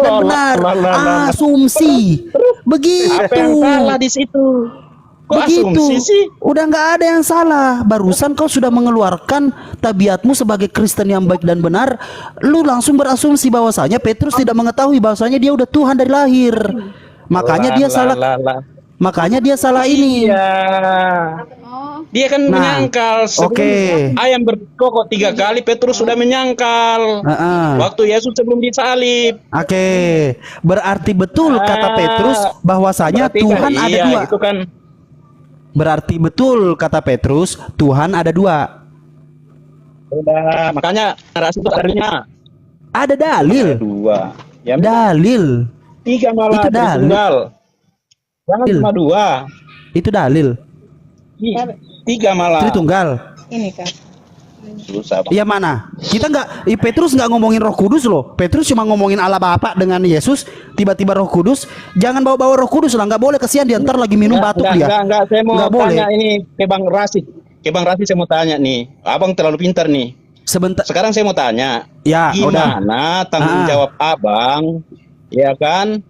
dan benar. Asumsi. Apa yang salah Begitu. di situ? Kok Begitu. asumsi sih? Udah nggak ada yang salah. Barusan kau sudah mengeluarkan tabiatmu sebagai Kristen yang baik dan benar. Lu langsung berasumsi bahwasanya Petrus tidak mengetahui bahwasanya dia udah Tuhan dari lahir. Makanya dia salah. Makanya dia salah ini. Iya. Dia kan Nah, menyangkal sebelum ayam berkokok 3 kali, Petrus sudah menyangkal. Waktu Yesus sebelum disalib. Oke. Berarti betul kata Petrus bahwasanya Berarti Tuhan kan, ada iya, dua. itu kan. Berarti betul kata Petrus Tuhan ada dua. Udah, makanya narasi itu artinya Ada dalil. dua. Ya, Dalil. 3 malah Itu dalil. tunggal. Jangan cuma 2. Itu dalil. 3 malah. Tritunggal. Ini kan. Susah. Iya mana? Kita nggak, Petrus nggak ngomongin Roh Kudus loh. Petrus cuma ngomongin Allah Bapa dengan Yesus. Tiba-tiba Roh Kudus. Jangan bawa-bawa Roh Kudus lah. Nggak boleh, kesian dia ntar lagi minum batuk dia. Enggak. Saya mau Nggak boleh. tanya ini ke Bang Rasid. Ke Bang Rasid saya mau tanya nih. Abang terlalu pintar nih. Sebentar. Sekarang saya mau tanya. Ya, udah. Gimana tanggung jawab Abang, ya kan?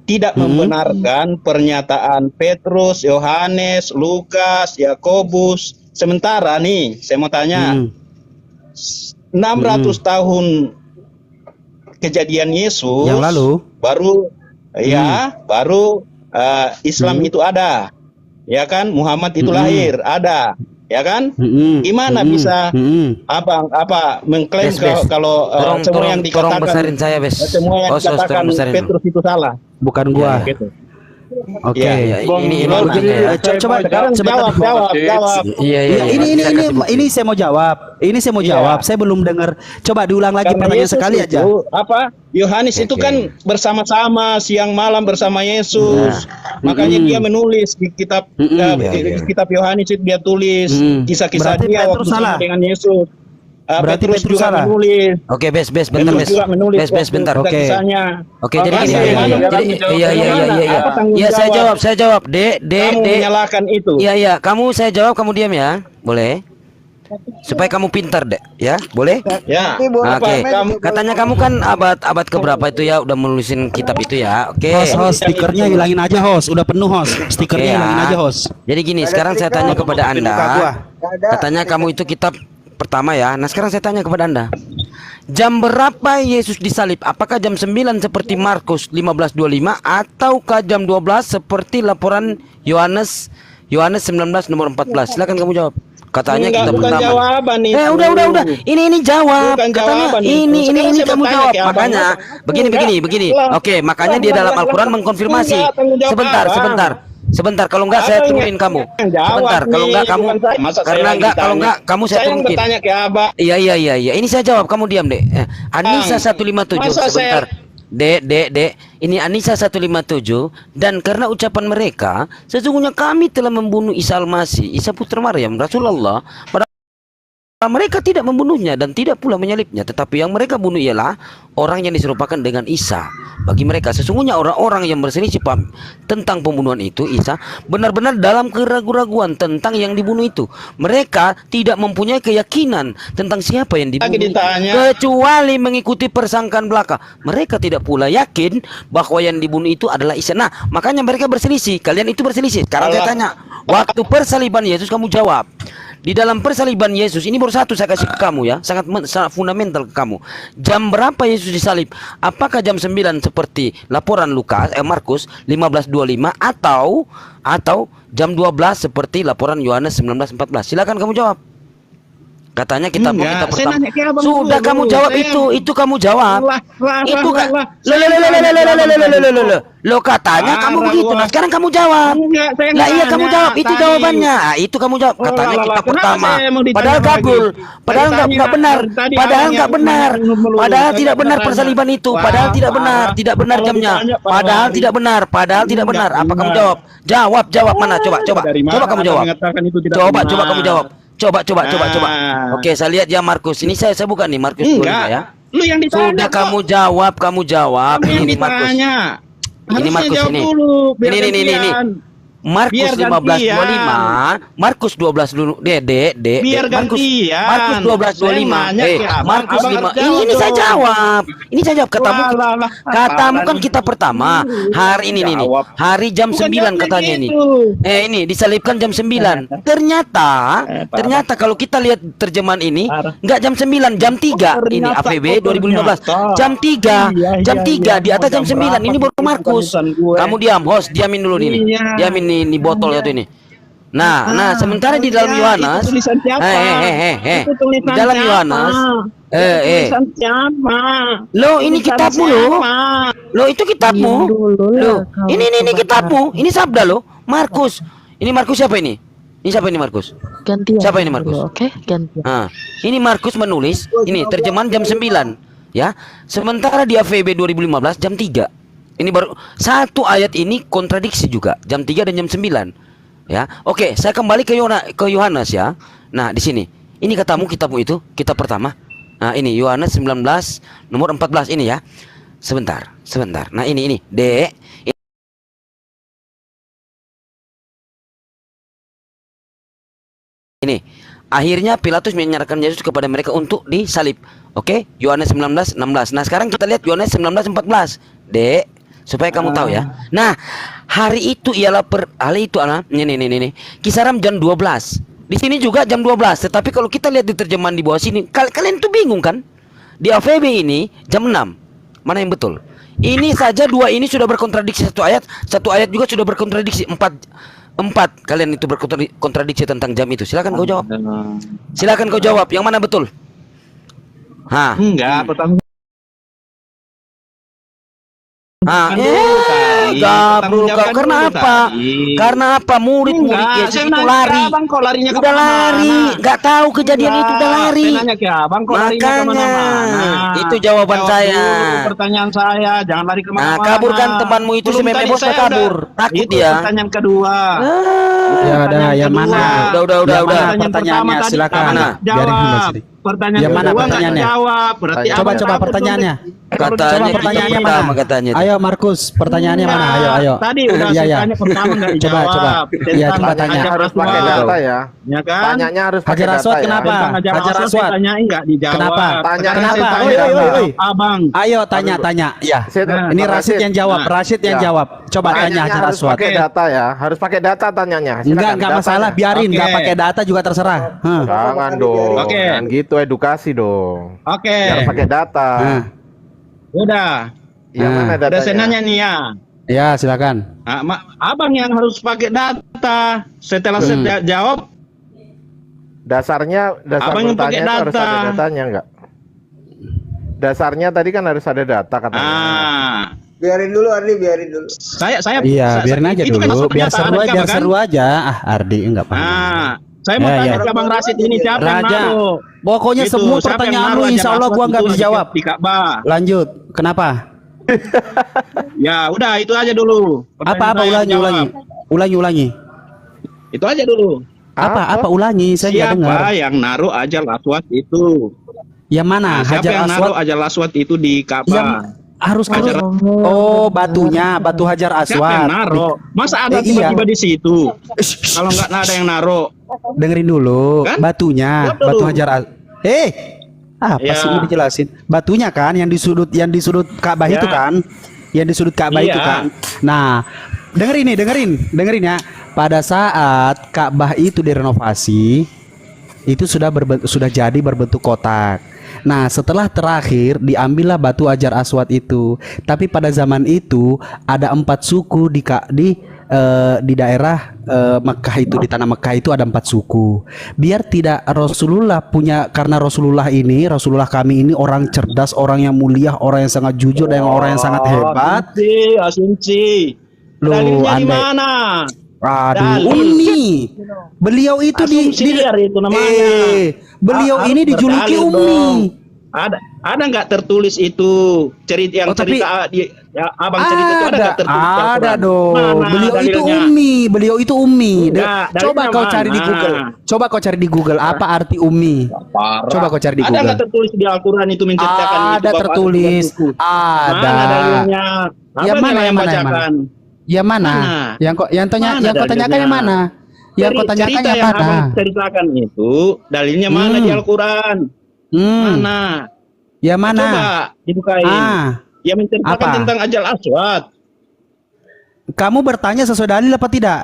Tidak membenarkan pernyataan Petrus, Yohanes, Lukas, Yakobus. Sementara nih, saya mau tanya, 600 tahun kejadian Yesus Yang lalu, baru Islam itu ada, ya kan? Muhammad itu lahir, ada, ya kan? Gimana bisa abang mengklaim kalau semua yang dikatakan besarin saya, semua yang dikatakan Petrus itu salah? bukan gua. Gitu. Oke. Ini Coba jawab. Iya. Ini saya mau jawab. Saya belum dengar. Coba diulang lagi Karena pertanyaan Yesus sekali aja. itu, Yohanes itu kan bersama-sama siang malam bersama Yesus. Makanya dia menulis di kitab kitab Yohanes itu dia tulis kisah-kisah Berarti dia Petrus waktu bersama salah. dengan Yesus. Berarti Petrus Petrus juga salah. menulis. Oke, bentar, Petrus juga menulis bes, bentar. waktu kisahnya. Oke, jadi gini, iya. Apa tanggung Iya, saya jawab. Kamu Dek. menyalahkan itu. Iya, saya jawab, kamu diam ya. Boleh? Supaya kamu pintar, Dek, ya? Boleh? Ya. Oke. Katanya kamu kan abad keberapa itu ya udah menulisin kitab itu ya. Oke. Host, stikernya hilangin aja, host. Udah penuh, host. Stikernya hilangin aja, host. Jadi gini, sekarang saya tanya kepada Anda. Katanya kamu itu kitab pertama ya. Nah, sekarang saya tanya kepada Anda. Jam berapa Yesus disalib? Apakah jam 9 seperti Markus 15:25 ataukah jam 12 seperti laporan Yohanes 19 nomor 14? Silakan kamu jawab. Katanya kita bukan pertama. jawaban itu. Udah. Ini jawab. Bukan Katanya jawaban itu. ini Sekarang saya kamu bertanya jawab. ke abang. Makanya begini. Oke, makanya dia dalam Al-Qur'an mengkonfirmasi. Enggak, tanggung jawab Sebentar, kalau enggak saya turunin kamu. Sebentar, kalau enggak kamu karena enggak kalau enggak kamu saya turunin. Saya bertanya ke abang. Iya. Ini saya jawab, kamu diam, Dek. Anissa 157 sebentar. Dek. Ini Anissa 157 dan karena ucapan mereka sesungguhnya kami telah membunuh Isa Al-Masih, Isa putra Maryam, Rasulullah. Mereka tidak membunuhnya dan tidak pula menyalibnya, tetapi yang mereka bunuh ialah orang yang diserupakan dengan Isa. Bagi mereka sesungguhnya orang-orang yang berselisih paham tentang pembunuhan itu Isa benar-benar dalam keraguan-raguan tentang yang dibunuh itu. Mereka tidak mempunyai keyakinan tentang siapa yang dibunuh kecuali mengikuti persangkaan belaka. Mereka tidak pula yakin bahwa yang dibunuh itu adalah Isa. Nah, makanya mereka berselisih. Kalian itu berselisih. Sekarang saya tanya, waktu persaliban Yesus kamu jawab. Di dalam persaliban Yesus, ini baru satu saya kasih ke kamu ya, sangat fundamental ke kamu. Jam berapa Yesus disalib? Apakah jam 9 seperti laporan Markus 15:25 atau jam 12 seperti laporan Yohanes 19:14? Silakan kamu jawab. Katanya kita pertama. Sudah kamu jawab itu kamu jawab. Itu kan. Lo katanya kamu begitu. Nah, sekarang kamu jawab. Lah iya kamu jawab itu jawabannya. Itu kamu jawab. Katanya kita pertama. Padahal kabul. Padahal enggak benar. Padahal enggak benar. Padahal tidak benar persaliban itu. Padahal tidak benar. Tidak benar jamnya. Padahal tidak benar. Padahal tidak benar. Apa kamu jawab? Jawab mana? Coba kamu jawab. Coba kamu jawab. Coba. Oke, saya lihat ya Markus. Ini saya buka nih Markus 25 ya. Lu yang ditanya. Sudah kamu jawab. Ini Markus. Ini Markus ini. Markus Biar 15:25, Markus 12 dulu. Biar Markus gantian. Markus 12:25. Saya nanya ke abang, Markus abang 5. jawab Ini saya dong. jawab. Ini saya jawab katamu. Walah, Katamu kan apaan kita pertama. Hari ini nih. Jawab. Hari jam Bukan 9 jawabnya katanya ini. gitu. Ini disalibkan jam 9. Ternyata kalau kita lihat terjemahan ini enggak jam 9, jam 3. Ini Ternyata, AVB 2015. ternyata. Jam 3. Iya, Jam iya, 3 di iya. atas jam Jam 9. Ini berapa baru Markus. tulisan gue? Kamu diam, host, diamin dulu nih. Iya. Diamin nih botol satu ini. Nah, sementara di dalam Iya, Yohanes, itu tulisan siapa? Itu tulisan di dalam siapa? Yohanes, Itu tulisan siapa? lo ini Tulisan kitabmu lo, siapa? lo itu kitabmu, Diam dulu lah, lo, kalau ini coba kitabmu, ini sabda lo, Markus, ini Markus siapa ini? Ini siapa ini Markus? gantian. Siapa ini, Markus? Oke, gantian. Nah, ini Markus menulis, ini terjemahan jam 9, ya. Sementara di AVB 2015 jam 3. Ini baru satu ayat ini kontradiksi juga, jam 3 dan jam 9. Ya, oke, saya kembali ke Yohanes ya. Nah, di sini. Ini katamu kitabmu itu, kitab pertama. Nah, ini Yohanes 19 nomor 14 ini ya. Sebentar. Nah, ini. Dek. Ini. Akhirnya Pilatus menyerahkan Yesus kepada mereka untuk disalib. Oke, Yohanes 19:16. Nah, sekarang kita lihat Yohanes 19:14. Dek, supaya kamu tahu ya. Nah, hari itu ialah hari itu ini. Kisaran jam 12. Di sini juga jam 12. Tetapi kalau kita lihat di terjemahan di bawah sini, kalian tuh bingung kan? Di AVB ini jam 6. Mana yang betul? Ini saja dua ini sudah berkontradiksi satu ayat juga sudah berkontradiksi empat. Kalian itu berkontradiksi tentang jam itu. Silakan kau jawab. Silakan kau jawab. Yang mana betul? Hah? Enggak, pertama. Gabrul kau karena apa? Karena apa? Murid-murid Yesus itu lari. Udah lari, nggak tahu kejadian itu udah lari. Makanya itu jawaban saya. Pertanyaan saya, jangan lari kemana-mana. Nah, kaburkan temanmu itu si meme bosnya kabur. Takut itu dia. pertanyaan kedua. Ya udah, yang mana? Udah. Pertanyaannya silakan. Biarin dulu sini. Pertanyaan Yang mana kedua nggak pertanyaannya? dijawab. Berarti Coba pertanyaannya. Katanya pertanyaannya pertama mana? katanya. Ayo Markus, pertanyaannya mana? Ayo. Tadi udah Iya, iya. tanya pertama nggak dijawab. Coba. Iya, coba tanya. Harus pakai data ya. Ya kan? Tanyanya harus pakai Hajar data Aswad ya. kenapa? Tentang Hajar Hajar Aswad Aswad. ditanyain nggak dijawab. Kenapa? Tanya Kenapa? tanya Oi. Jawab, Abang. Ayo tanya. Ya. Ini Rashid yang jawab. Rashid yang Ya. jawab. Coba tanya Tanyanya Hajar harus Aswad. pakai data ya. Harus pakai data tanyanya. Silakan, Enggak datanya. masalah, biarin. Enggak Oke. pakai data juga terserah. Jangan dong. Oke. Jangan gitu, edukasi dong. Oke. Harus pakai data. Udah. Yang mana Udah saya datanya? nanya nih ya. Ya, silakan. Abang yang harus pakai data. Setelah saya jawab, Dasar Abang yang pakai bertanya itu harus data. ada datanya enggak? Dasarnya tadi kan harus ada data katanya. Biarin dulu Ardi, biarin dulu. Saya Iya, biarin aja itu kan dulu. masuk Biar kenyataan, seru kan? aja. Ardi enggak apa. Saya mau Ya, tanya ya. ke Bang Rashid ini siapa yang Raja, naruh? pokoknya Itu, semua siapa yang pertanyaan naruh lu Hajar insya Allah Aswad gua nggak itu bisa di- jawab. Di Ka'bah. Lanjut. Kenapa? Ya udah itu aja dulu. Pertanyaan Apa saya dijawab. ulangi. Itu aja dulu. Apa ulangi? Saya nggak dengar. Siapa yang naruh Hajar Aswad itu? Yang mana? Siapa Hajar yang Aswad. naruh Hajar Aswad itu di Yang Ka'bah? harus Hajar- batunya, batu Hajar Siapa yang Aswad. naruh? Masa ada Iya. tiba-tiba di situ? Kalau nggak ada yang naruh. Dengerin dulu, Kan? batunya, Jawab dulu. batu Hajar Aswad. Apa Ya. sih ini dijelasin? Batunya kan yang di sudut Ka'bah Ya. itu kan? Yang di sudut Ka'bah Iya. itu kan. Nah, dengerin ya. Pada saat Ka'bah itu direnovasi, itu sudah jadi berbentuk kotak. Nah, setelah terakhir diambillah batu Hajar Aswad itu. Tapi pada zaman itu ada 4 suku di daerah Mekah itu, di tanah Mekah itu ada 4 suku. Biar tidak Rasulullah punya, karena Rasulullah kami ini orang cerdas, orang yang mulia, orang yang sangat jujur dan orang yang sangat hebat. Asumsi. Loh, Dalilnya di Anda- mana? Aduh, Dalil. Umi. Beliau itu Asumsi liar itu namanya. Beliau ini Harus dijuluki berdalil Umi. dong. Ada nggak tertulis itu cerita yang Oh, tapi- abang cerita itu ada nggak tertulis? di Ada Al-Quran? dong. Mana Beliau itu dalilnya? Beliau itu Umi. Enggak, Coba dalilnya kau cari di mana? Google. Coba kau cari di Google apa arti Umi. Parah. Coba kau cari di Ada Google. nggak tertulis di Al-Quran itu menceritakan itu Ada Bapak tertulis. buku? Ada. Mana dalilnya? Abang Yang mana, yang yang mana, yang bacakan. Yang mana? Yang kau tanyakan yang mana? Yang kau tanyakan cerita yang yang mana? abang ceritakan itu dalilnya mana di Al-Quran? Mana? Yang mana? Coba dibukain. Yang menceritakan Apa? tentang Ajal Aswad. Kamu bertanya sesuai dalil apa tidak?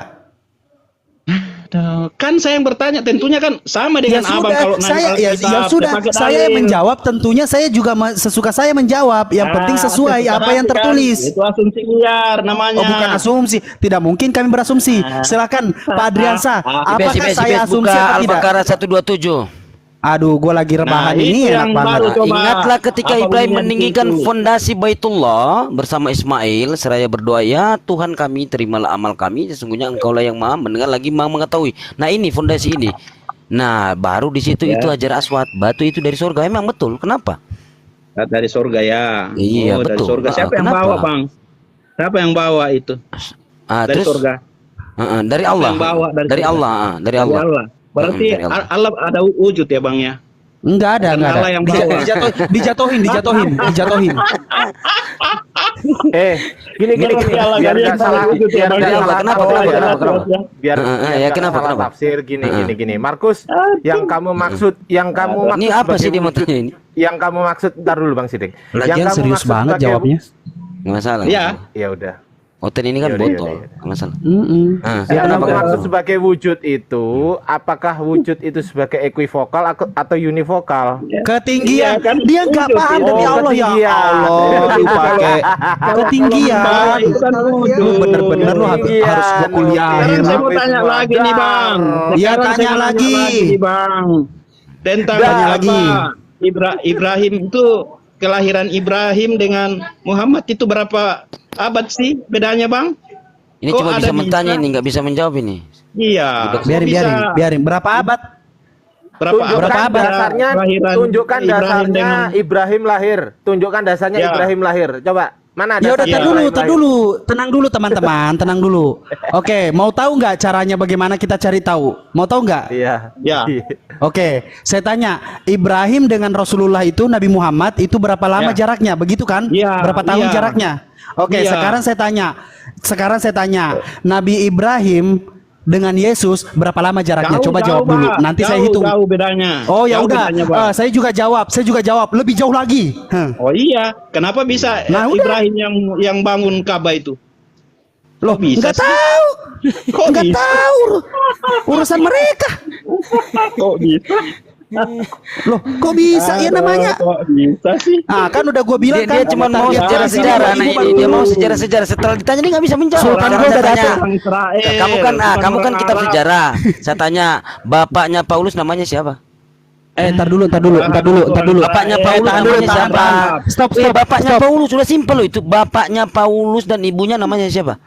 Kan saya yang bertanya, tentunya kan sama dengan abang kalau nanya ya sudah, saya yang menjawab, tentunya saya juga sesuka saya menjawab. Yang penting sesuai apa yang tertulis. Itu asumsi liar namanya. Oh, bukan asumsi. Tidak mungkin kami berasumsi. Silakan Pak Adriansa, apakah saya asumsi buka atau tidak? Al-Baqarah 127. Aduh, gua lagi rebahan ini enak banget. Ingatlah ketika Ibrahim meninggikan fondasi Baitullah bersama Ismail, seraya berdoa, ya Tuhan kami, terimalah amal kami, sesungguhnya Engkaulah yang Maha mendengar lagi Maha mengetahui. Nah, ini fondasi ini. Nah, baru di situ itu Hajar Aswad, batu itu dari surga. Emang betul? Kenapa? Dari surga ya. Iya, dari betul. surga. Siapa yang bawa, Bang? Siapa yang bawa itu? Dari terus, surga. Dari Allah. Yang bawa dari Allah. Dari Allah. Berarti Allah ada wujud ya, Bang ya? Enggak ada. Allah yang bawa. Dijatuhin. Gini biar nggak salah, biar kenapa? tafsir gini. Markus, yang kamu maksud Ini apa sih dia mau tanya ini? Yang kamu maksud, ntar dulu Bang Sidik. Lagian serius banget jawabnya. Nggak masalah. Iya. Ya udah. Hotel ini kan botol, nggak masalah. Yang kamu maksud sebagai wujud itu, apakah wujud itu sebagai equivokal atau univokal? Ketinggian. Iya, kan? Dia nggak paham demi Allah ya Allah. Lu pakai ketinggian. Lu bener-bener lu harus gua kuliahin. Saya mau tanya lagi nih, Bang. Iya, Sekarang tanya saya mau lagi. nih, Bang. Tentang Tanya apa? lagi. Ibrahim itu, kelahiran Ibrahim dengan Muhammad itu berapa abad sih bedanya, Bang? Ini Kok cuma ada bisa bertanya bisa? ini, nggak bisa menjawab ini. Iya. Biarin. Berapa abad? Tunjukkan abad? dasarnya, tunjukkan Ibrahim dasarnya dengan- Ibrahim lahir. Tunjukkan dasarnya Ya. Ibrahim lahir. Coba, mana Ya udah, dasarnya tar Ibrahim lahir? dulu. Tenang dulu teman-teman, tenang dulu. Oke, mau tahu nggak caranya bagaimana kita cari tahu? Mau tahu nggak? Iya. Ya. Oke, saya tanya, Ibrahim dengan Rasulullah itu, Nabi Muhammad itu berapa lama Ya. jaraknya? Begitu kan? Ya, Berapa tahun iya. jaraknya? Oke, Iya. sekarang saya tanya, Nabi Ibrahim dengan Yesus berapa lama jaraknya? Coba jawab dulu. Pak. Nanti saya hitung. Jauh bedanya. Oh ya Jauh udah, bedanya, Bang. saya juga jawab. Lebih jauh lagi. Oh iya, kenapa bisa Nah, udah. Ibrahim yang bangun Ka'bah itu? Loh, bisa nggak sih? tahu. Kok Nggak bisa? tahu. Urusan mereka. Kok bisa? Loh, kok bisa? Ya namanya. Kok bisa sih? Ah, kan udah gue bilang Dia kan. cuma mau target sejarah-sejarah. Ibu Nah, baru ini dia dulu. mau sejarah-sejarah. Setelah ditanya dia nggak bisa menjawab. Sultan Sekarang gua saya udah tanya, datang. Israel, kamu kan bukan kitab orang sejarah. Saya tanya, bapaknya Paulus namanya siapa? Ntar dulu. Bapaknya Paulus tahan dulu, namanya tahan, siapa? tahan. Stop. Bapaknya Paulus sudah simpel loh itu. Bapaknya Paulus dan ibunya namanya siapa?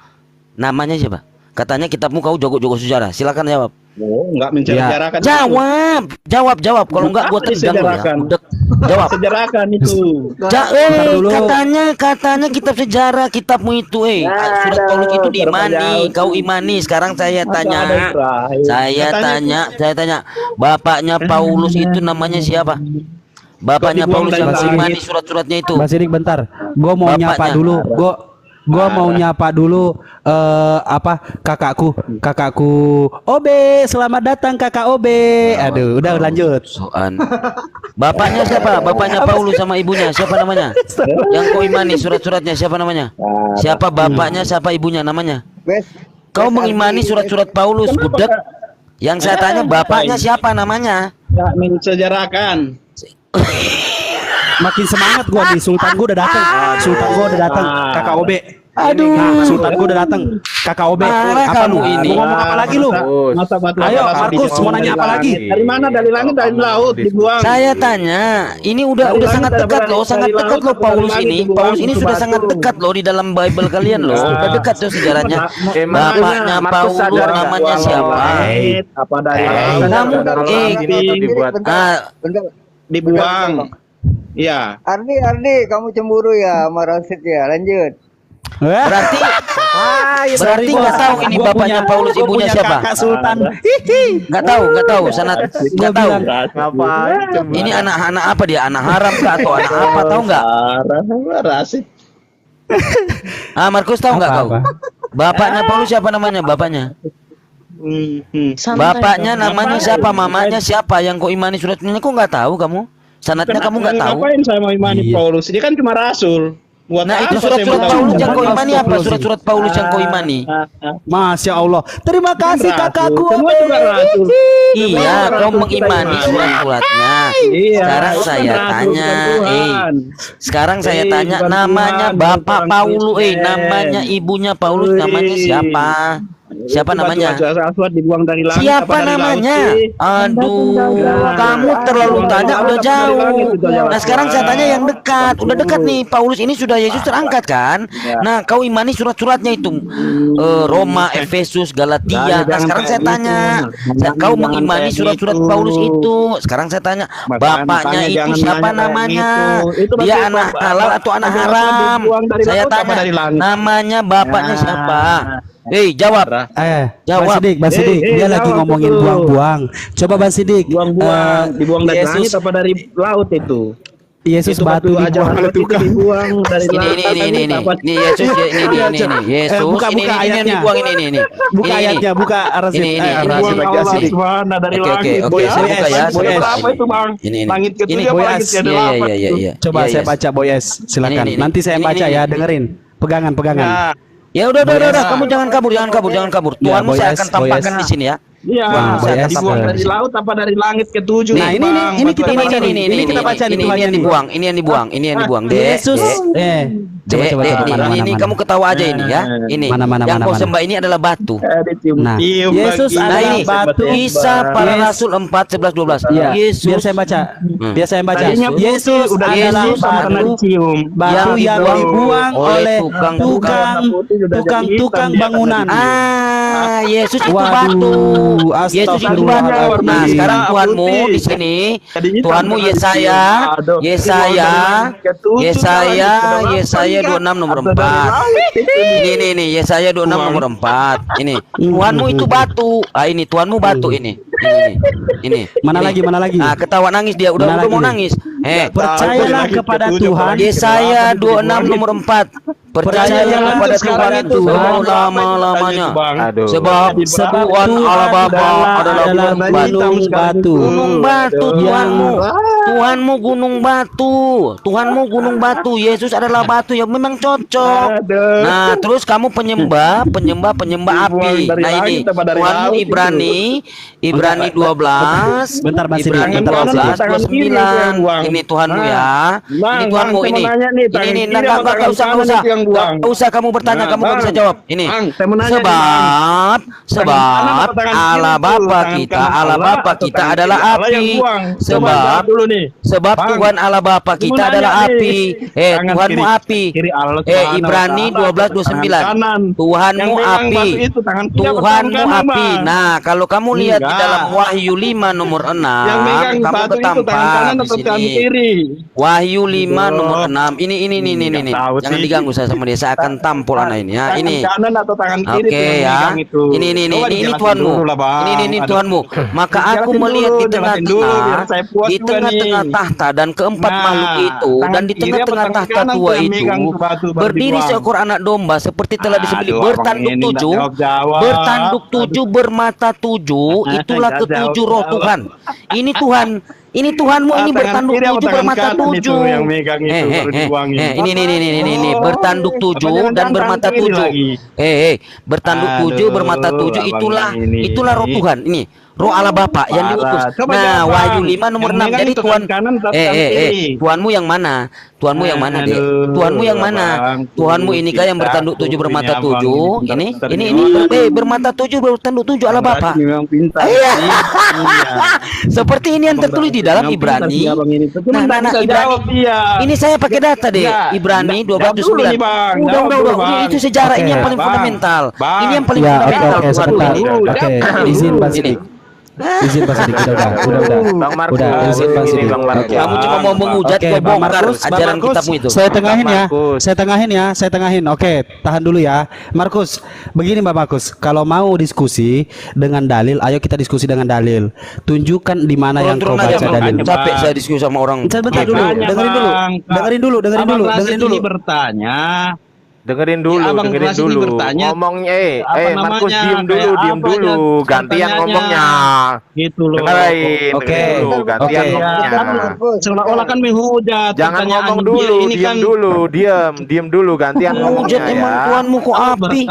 Namanya siapa? Katanya kitabmu kau jago-jago sejarah. Silakan jawab. Oh, enggak menceritakan. Jawab. Kalau enggak gua tendang lo ya. Udah, jawab. Sejarahkan itu. dulu. Katanya kitab sejarah kitabmu itu surat Paulus itu diimani, kau imani. Sekarang saya tanya. Saya tanya, bapaknya Paulus itu namanya siapa? Bapaknya Paulus yang imani surat-suratnya itu. Mas Sidik bentar. Gue mau Bapaknya. nyapa dulu. Gue mau nyapa dulu kakakku Obe, selamat datang kakak Obe. Aduh, udah lanjut. Soan. Bapaknya siapa? Bapaknya Paulus sama ibunya siapa namanya? Yang kau imani surat-suratnya siapa namanya? Siapa bapaknya, siapa ibunya namanya? Kau mengimani surat-surat Paulus, budak. Yang saya tanya bapaknya siapa namanya? Enggak mensejarahkan. Makin semangat gue nih, Sultan gue udah datang. Kakak Obe. Aduh. Sultan gue udah datang. Kakak Obe. Marah Apa kamu lu? ini. Mau ngomong apa lagi lu? Masa batu Ayo, bara Markus, dibuang mau nanya apa dari lagi? langit? Dari mana? Dari langit, dari laut dibuang. Saya tanya, ini udah Dari sangat langit, dekat dari loh, sangat laut, dekat loh dari Paulus langit ini. dibuang, Paulus ini itu sudah batu. sangat dekat loh di dalam Bible kalian loh. Udah dekat tuh sejarahnya. Bapaknya Markus Paulus sadar nggak? namanya siapa? Langit, apa dari langit, kamu dibuat. Bentar. dibuang. Iya. Ardi, kamu cemburu ya sama Rasid ya? Lanjut. Berarti nggak tahu ini bapaknya Paulus, ibunya siapa? Kakak Sultan. Nggak tahu, sangat nggak tahu. Ngapain cemburu? Ini anak-anak apa dia? Anak haram kah atau anak apa? Tahu nggak? Rasid. Markus tahu nggak kau? Bapaknya Paulus siapa namanya? Bapaknya? Bapaknya namanya siapa? Mamanya siapa? Yang kau imani suratnya kok nggak tahu kamu? Sanadnya kamu nggak tahu? Ngapain saya mau imani Paulus? Dia kan cuma rasul. Buat Nah itu apa saya surat-surat mau Paulus tahu? yang kau imani apa? Surat-surat Paulus yang kau imani? Masya Allah. Terima kasih Rasul. kakakku. Semua juga rasul. Iya, kau mengimani surat-suratnya. Iya, Sekarang itu saya kan rasul, tanya, bukan Tuhan. sekarang saya tanya, bukan namanya Tuhan, Bapak bukan Paulus, Kristen. namanya ibunya Paulus, namanya siapa? Siapa namanya? Aswad dibuang dari langit. Siapa apa dari namanya? laut sih? Aduh, Nah, kamu terlalu tanya udah jauh. Nah sekarang saya tanya yang dekat, udah dekat nih. Paulus ini sudah Yesus terangkat kan? Nah kau imani surat-suratnya itu, Roma, Efesus, Galatia. Nah sekarang saya tanya, kau mengimani surat-surat Paulus itu? Sekarang saya tanya, bapaknya itu siapa namanya? Dia anak halal atau anak haram? Saya tanya, namanya bapaknya siapa? Hei, jawab. Bang Jawab. Sidik, Bang Sidik, dia jawab lagi ngomongin dulu. buang-buang. Coba Bang Sidik, Dibuang dari Yesus, langit apa dari laut itu? Yesus Itu batu aja dibuang oleh itu tukang. dibuang dari laut. Ini Yesus ya, ini Yesus buka ini ayatnya. dibuang ini. Buka ayatnya, buka Rasid. Ini Rasid. Dibuang Allah Subhanahu dari Oke, langit. oke, saya buka ya, Boy, saya buka. apa itu Bang? Ini. Langit Ini, ketujuh apa Boy, langit ke-8? Iya. Coba Iya, saya iya. baca Boyes, silakan. Ini. Nanti saya Ini, baca ini. ya, dengerin. Pegangan. Nah, Ya udah, kamu jangan kabur. Ya, Tuhanmu saya Boyes, akan tampakkan Boyes. di sini ya. iya, Bang, saya Boyes, dibuang dari laut apa dari langit ketujuh? Nah, ini kita baca nih. Ini kita baca nih Ini yang Tuhannya nih. dibuang. Yesus. Coba. Ini kamu ketawa aja ini ya. Ini Mana, yang kau mana. sembah ini adalah batu. Nah, Yesus Nah adalah ini batu. Kisah para Yes. Rasul 4:11-12. Iya, Yesus biar saya baca. Tadinya putih, Yesus udah adalah Yesus sama kena batu, dicium. batu yang dibuang oleh tukang bangunan. Yesus itu Waduh, batu. Yesus itu batu. astagfirullahaladzim. Nah, sekarang Tuhanmu di sini, Tuhanmu Yesaya 26 nomor 4. Ini Yesaya 26 nomor 4. Ini Tuhanmu itu batu. Ini Tuhanmu batu ini. Ini. Mana lagi? Nah, ketawa nangis dia udah mau nangis. Percayalah kepada Tuhan. Yesaya 26 nomor 4. Percayalah kepada Tuhan lama-lamanya. Sebab Tuhan Allah Bapa adalah gunung batu. Gunung batu Tuhanmu gunung batu. Tuhanmu gunung batu. Yesus adalah batu yang memang cocok. Nah, terus kamu penyembah api. Nah, ini Tuhanmu Ibrani 12. Bentar, Mas Sidik. Ibrani Bentar, Mas Sidik. 12:29. Ini Tuhanmu ya. Ini Tuhanmu ini. Ini enggak usah kamu bertanya, kamu nggak bisa jawab. Ini sebab Allah Bapa kita adalah api. Sebab Tuhan Allah Bapa kita adalah api. Tuhanmu api. Ibrani 12:29. Tuhanmu api. Tuhanmu api. Nah, kalau kamu lihat di dalam Wahyu 5 nomor 6, kamu ketampak di sini. Wahyu 5 nomor 6. Ini. Jangan diganggu saya sama dia. Saya akan tampol anak ini ya. Ini. Oke ya. Ini Tuhanmu. Ini Tuhanmu. Maka aku melihat di tengah-tengah tahta dan keempat makhluk itu, dan di tengah-tengah tahta tua itu berdiri seekor anak domba seperti telah disebut, bertanduk tujuh, bermata tujuh. Itulah ketujuh roh Tuhan. Ini Tuhan. Ini Tuhanmu ini bertanduk tujuh, bermata tujuh. Ini bertanduk tujuh dan bermata tujuh. Bertanduk tujuh, bermata tujuh. Itulah roh Tuhan. Ini roh Allah Bapa yang diutus. Nah, Wahyu 5 nomor 6. Jadi Tuhan, Tuhanmu yang mana? Tuhanmu yang mana, Dek? Tuhanmu yang mana? Tuhanmu ini kah yang bertanduk tujuh, bermata tujuh? Ini bermata tujuh, bertanduk tujuh Allah Bapa. Seperti ini yang tertulis di dalam Ibrani. Nah, Ibrani. Ini saya pakai data deh. Ibrani 12:9. Udah. Itu sejarah, ini yang paling fundamental. Ini yang paling fundamental. Oke, sebentar. Oke, izin Pak Sidik. Izin Pak Sidik, udah. Izin Pak Sidik. Kamu cuma mau menghujat, kau bongkar ajaran kitabmu itu. Saya tengahin. Oke, tahan dulu ya. Markus, begini Mbak Markus, kalau mau diskusi dengan dalil, ayo kita diskusi dengan dalil. Tunjukkan di mana yang kau baca dalil. Capek saya diskusi sama orang. Sebentar dulu, dengerin dulu. Bertanya, Dengerin dulu, Abang dengerin Kelas ini dulu. bertanya, Ngomongnya, apa Markus namanya, diem dulu, kayak diem apa dulu. aja Gantian pertanyaannya. ngomongnya. Gitu loh. Dengerin, Oke. dengerin dulu. Gantian Oke. ngomongnya. Markus. Seolah-olah kan menghujat. Jangan pertanyaan ngomong dia dulu, ini diem kan dulu, diem dulu. Gantian Hujat ngomongnya emang ya. Tuhanmu kok api?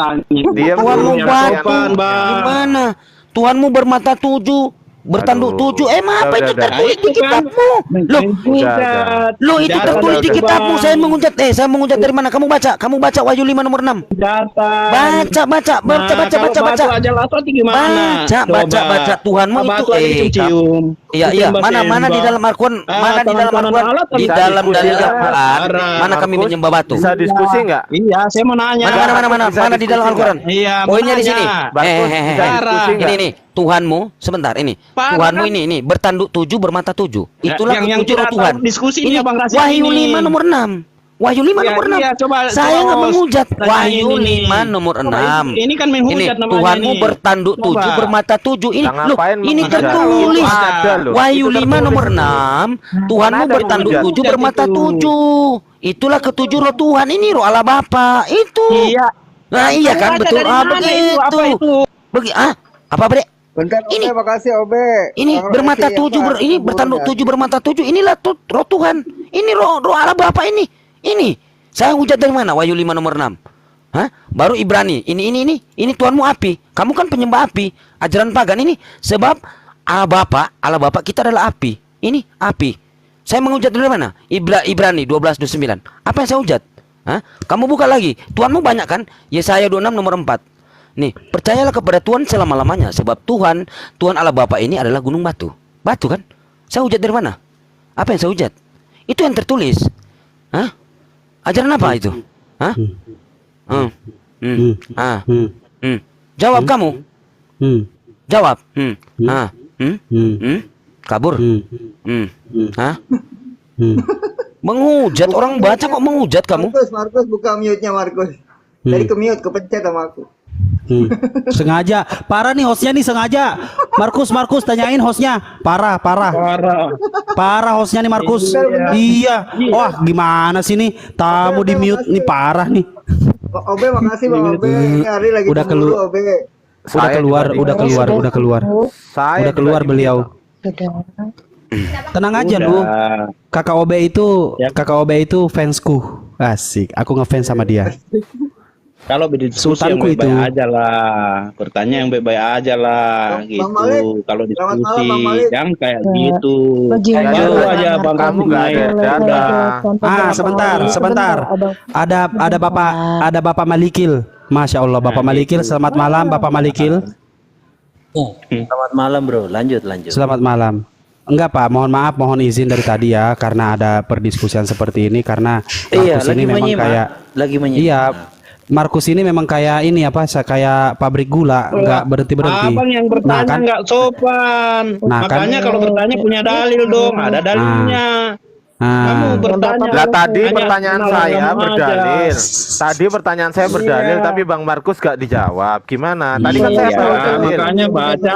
Diam Tuhanmu dulu, batu. sopan, Bang. Gimana? Tuhanmu bermata 7, bertanduk Aduh. 7. Apa Udah, itu udah. tertulis di Itu kan kitabmu? Loh, Udah. Loh itu Jangan tertulis di udah, kitabmu. Bang. Saya menghujat dari mana? Kamu baca Wahyu 5 nomor 6. Baca Batu aja lah atau gimana? Baca Tuhanmu itu Batu aja cium. Iya mana di dalam Al-Qur'an, mana di dalam Al-Qur'an, di Bisa dalam diskusi dalil ya. Al-Qur'an, mana kami Markus, menyembah batu? Bisa diskusi nggak? Iya, saya mau nanya. Mana di dalam Al-Qur'an? Iya, Poinnya di nanya. sini. Markus, bisa diskusi nggak? Ini Tuhanmu sebentar ini. Parah, Tuhanmu kan? ini bertanduk 7 bermata 7. Ya, Itulah yang ketujuh roh tidak Tuhan. tahu diskusi ini Ini Abang Rasid Wahyu ini. 5 nomor 6. Wahyu 5 Iya, nomor 6. iya, coba Saya nggak menghujat. tanya Wahyu ini. 5 nomor 6. Ini kan menghujat Ini namanya Tuhanmu ini. bertanduk Coba. 7 bermata 7. Ini Nah, loh, ngapain ini menghujat? tertulis. Itu ada loh. Wahyu Itu 5 nomor tertulis. 6. Tuhanmu ada bertanduk menghujat. 7 bermata Itu. 7. Itulah ketujuh roh Tuhan. Ini roh Allah Bapa. Itu. Iya. Nah, iya kan Ada betul. dari mana itu? Apa itu? Apa Bre? Bentar, Ini- Obe, makasih Obe. Ini Bang bermata Resi, 7 apa, ini bertanduk ya. 7 bermata 7. Inilah roh Tuhan. Ini roh Allah Bapa ini. Ini. Saya hujat dari mana? Wahyu 5 nomor 6. Hah? Baru Ibrani. Ini Tuhanmu api. Kamu kan penyembah api. Ajaran pagan ini sebab Allah Bapa kita adalah api. Ini api. Saya menghujat dari mana? Ibrani 12:29. Apa yang saya hujat? Hah? Kamu buka lagi. Tuhanmu banyak kan? Yesaya 26 nomor 4. Nih, percayalah kepada Tuhan selama-lamanya sebab Tuhan Allah Bapa ini adalah gunung batu. Batu kan? Saya hujat dari mana? Apa yang saya hujat? Itu yang tertulis. Hah? Ajaran apa itu? Hah? Jawab kamu. Jawab. Kabur. Hah? Menghujat orang baca kok menghujat kamu? Markus, buka mute-nya Markus. Tadi ke mute, kepencet sama aku. Sengaja. Parah nih hostnya nih sengaja. Markus tanyain hostnya. Parah. Parah hostnya nih Markus. Iya. Wah gimana sih nih tamu di mute nih parah nih. Obe, makasih Bang Obe. Ini hari lagi Udah cemburu, kelu- Obe. Udah keluar beliau. Tenang aja lu. Kakak Obe itu fansku. Asik. Aku ngefans sama dia. Kalau berdiskusi yang Sultanku itu. baik-baik aja lah, bertanya yang baik-baik aja lah, Bang gitu. Malik. Kalau Selamat diskusi, malam, Bang Malik. jangan kayak gitu. Bagaimana? Baru aja Bang Kamu Rasid nggak naik. ada. Sebentar. Ada Bapak Malikil. Masya Allah Bapak Malikil. Selamat malam Bapak Malikil. Selamat malam bro, lanjut. Selamat malam. Enggak Pak, mohon izin dari tadi ya karena ada perdiskusian seperti ini karena Iya, Markus lagi ini memang menyimak. kayak Lagi menyimak. iya Markus ini memang kayak ini kayak pabrik gula nggak berhenti. Abang yang bertanya kan? nggak sopan. Nah, kan? Makanya kalau bertanya punya dalil dong, ada dalilnya. Kamu bertanya. Lah tadi hanya pertanyaan kenal saya kamu berdalil. aja. Tadi pertanyaan saya berdalil Iya. tapi Bang Markus gak dijawab. Gimana? Tadi kan Iya, saya bawa dalil. makanya baca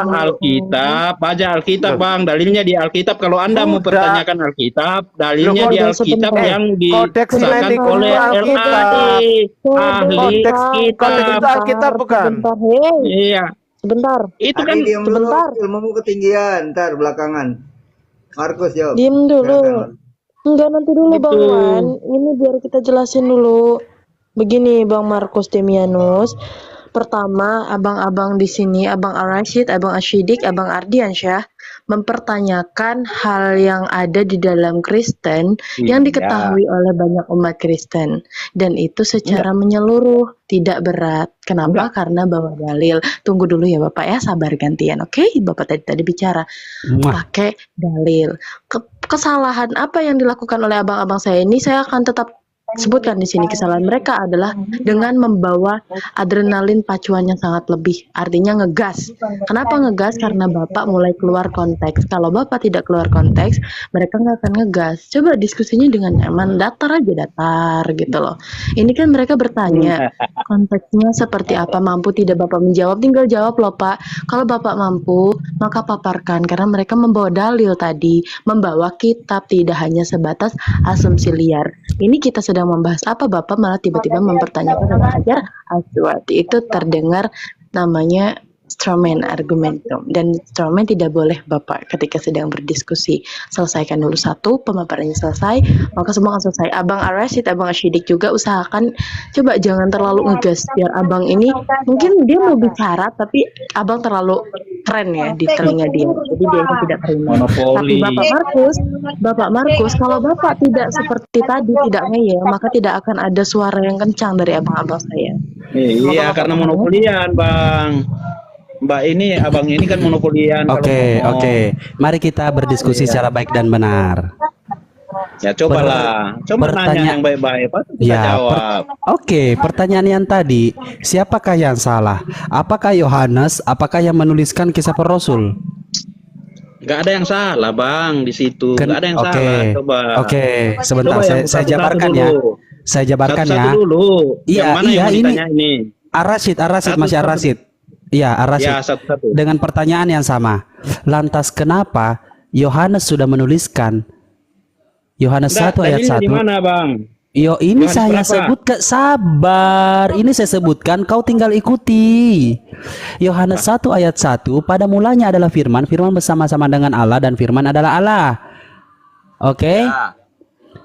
Alkitab, Bang. Dalilnya di Alkitab. Kalau Anda mau Udah. pertanyakan Alkitab, dalilnya Loh, di kode Alkitab sebentar. yang Kodeks disahkan Sinaiticus oleh itu Alkitab. ahli Kodeks itu kitab. Alkitab bukan? Sebentar, hei, Iya, sebentar, itu kan Adi, diam dulu, sebentar. ilmumu ketinggian, ntar belakangan. Markus, jawab. Diem dulu. Silakan. Enggak, nanti dulu Bang Itu. Wan. Ini biar kita jelasin dulu. Begini Bang Markus Demianus. Pertama, abang-abang di sini, Abang Ar-Rasyid, Abang Asyidik, Abang Ardiansyah mempertanyakan hal yang ada di dalam Kristen yang Iya. diketahui oleh banyak umat Kristen, dan itu secara menyeluruh, tidak berat. Kenapa? Karena bawa dalil. Tunggu dulu ya Bapak ya, sabar gantian. Oke, Bapak tadi bicara Muah. pakai dalil. Kesalahan apa yang dilakukan oleh abang-abang saya ini, saya akan tetap sebutkan di sini. Kesalahan mereka adalah dengan membawa adrenalin pacuan yang sangat lebih, artinya ngegas. Kenapa ngegas? Karena Bapak mulai keluar konteks. Kalau Bapak tidak keluar konteks, mereka nggak akan ngegas. Coba diskusinya dengan nyaman, datar aja, datar gitu loh. Ini kan mereka bertanya konteksnya seperti apa, mampu tidak Bapak menjawab, tinggal jawab loh Pak. Kalau Bapak mampu, maka paparkan, karena mereka membawa dalil tadi, membawa kitab, tidak hanya sebatas asumsi liar. Ini kita sedang sedang membahas apa, Bapak malah tiba-tiba mempertanyakan tentang Hajar Aswati. Itu terdengar namanya strawman argumentum, dan strawman tidak boleh Bapak ketika sedang berdiskusi. Selesaikan dulu satu, pemaparannya selesai, maka semua akan selesai. Abang Arasid, Abang Asyidik juga usahakan coba jangan terlalu ngegas, biar Abang ini mungkin dia mau bicara tapi Abang terlalu keren ya di telinga dia, jadi dia itu tidak terima. Tapi Bapak Markus, kalau Bapak tidak seperti tadi, tidak ngeyel, maka tidak akan ada suara yang kencang dari abang-abang saya. Iya, karena monopolian, Bang. Mbak ini, abang ini kan monopolian. Oke. Mari kita berdiskusi secara baik dan benar. Ya cobalah, coba nanya yang baik-baik, Pak. Jawab. Oke, pertanyaan yang tadi, siapakah yang salah? Apakah Yohanes? Apakah yang menuliskan Kisah Para Rasul? Gak ada yang salah, Bang, di situ. Gak ada yang salah. Coba. Oke, sebentar, Coba saya jabarkan ya. Saya jabarkan ya. Satu-satu dulu. Iya, yang mana yang ditanya ini? Arasid, masih Arasid. Iya, Arasid. Ya, satu-satu. Dengan pertanyaan yang sama. Lantas kenapa Yohanes sudah menuliskan Yohanes 1 ayat 1? Di mana, Bang? Yo, ini Yohanes saya berapa? sebutkan, sabar. Ini saya sebutkan, kau tinggal ikuti. Yohanes 1 ayat 1, pada mulanya adalah firman, firman bersama-sama dengan Allah dan firman adalah Allah. Oke? Ya.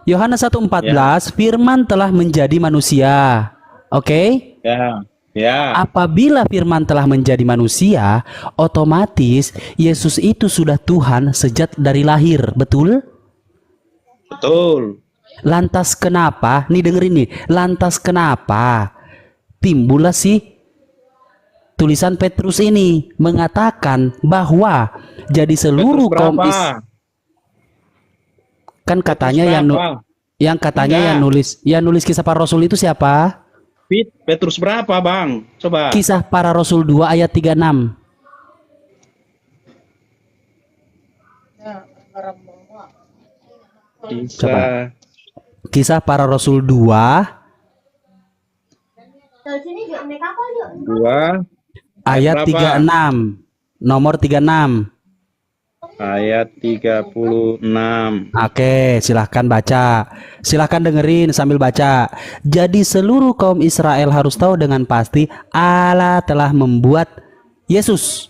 Yohanes 1:14, firman telah menjadi manusia. Oke? Ya. Ya. Apabila firman telah menjadi manusia, otomatis Yesus itu sudah Tuhan sejak dari lahir, betul? Betul. Lantas kenapa, nih dengerin nih, lantas kenapa timbullah sih tulisan Petrus ini mengatakan bahwa jadi seluruh Petrus kaum berapa? kan katanya Petrus yang katanya Enggak. yang nulis Kisah Para Rasul itu siapa? Petrus berapa, Bang? Coba. Kisah Para Rasul 2 ayat 36. Coba. Kisah Para Rasul 2 ayat berapa? 36. Nomor 36. Ayat 36. Oke, silahkan baca. Silahkan dengerin sambil baca. Jadi seluruh kaum Israel harus tahu dengan pasti Allah telah membuat Yesus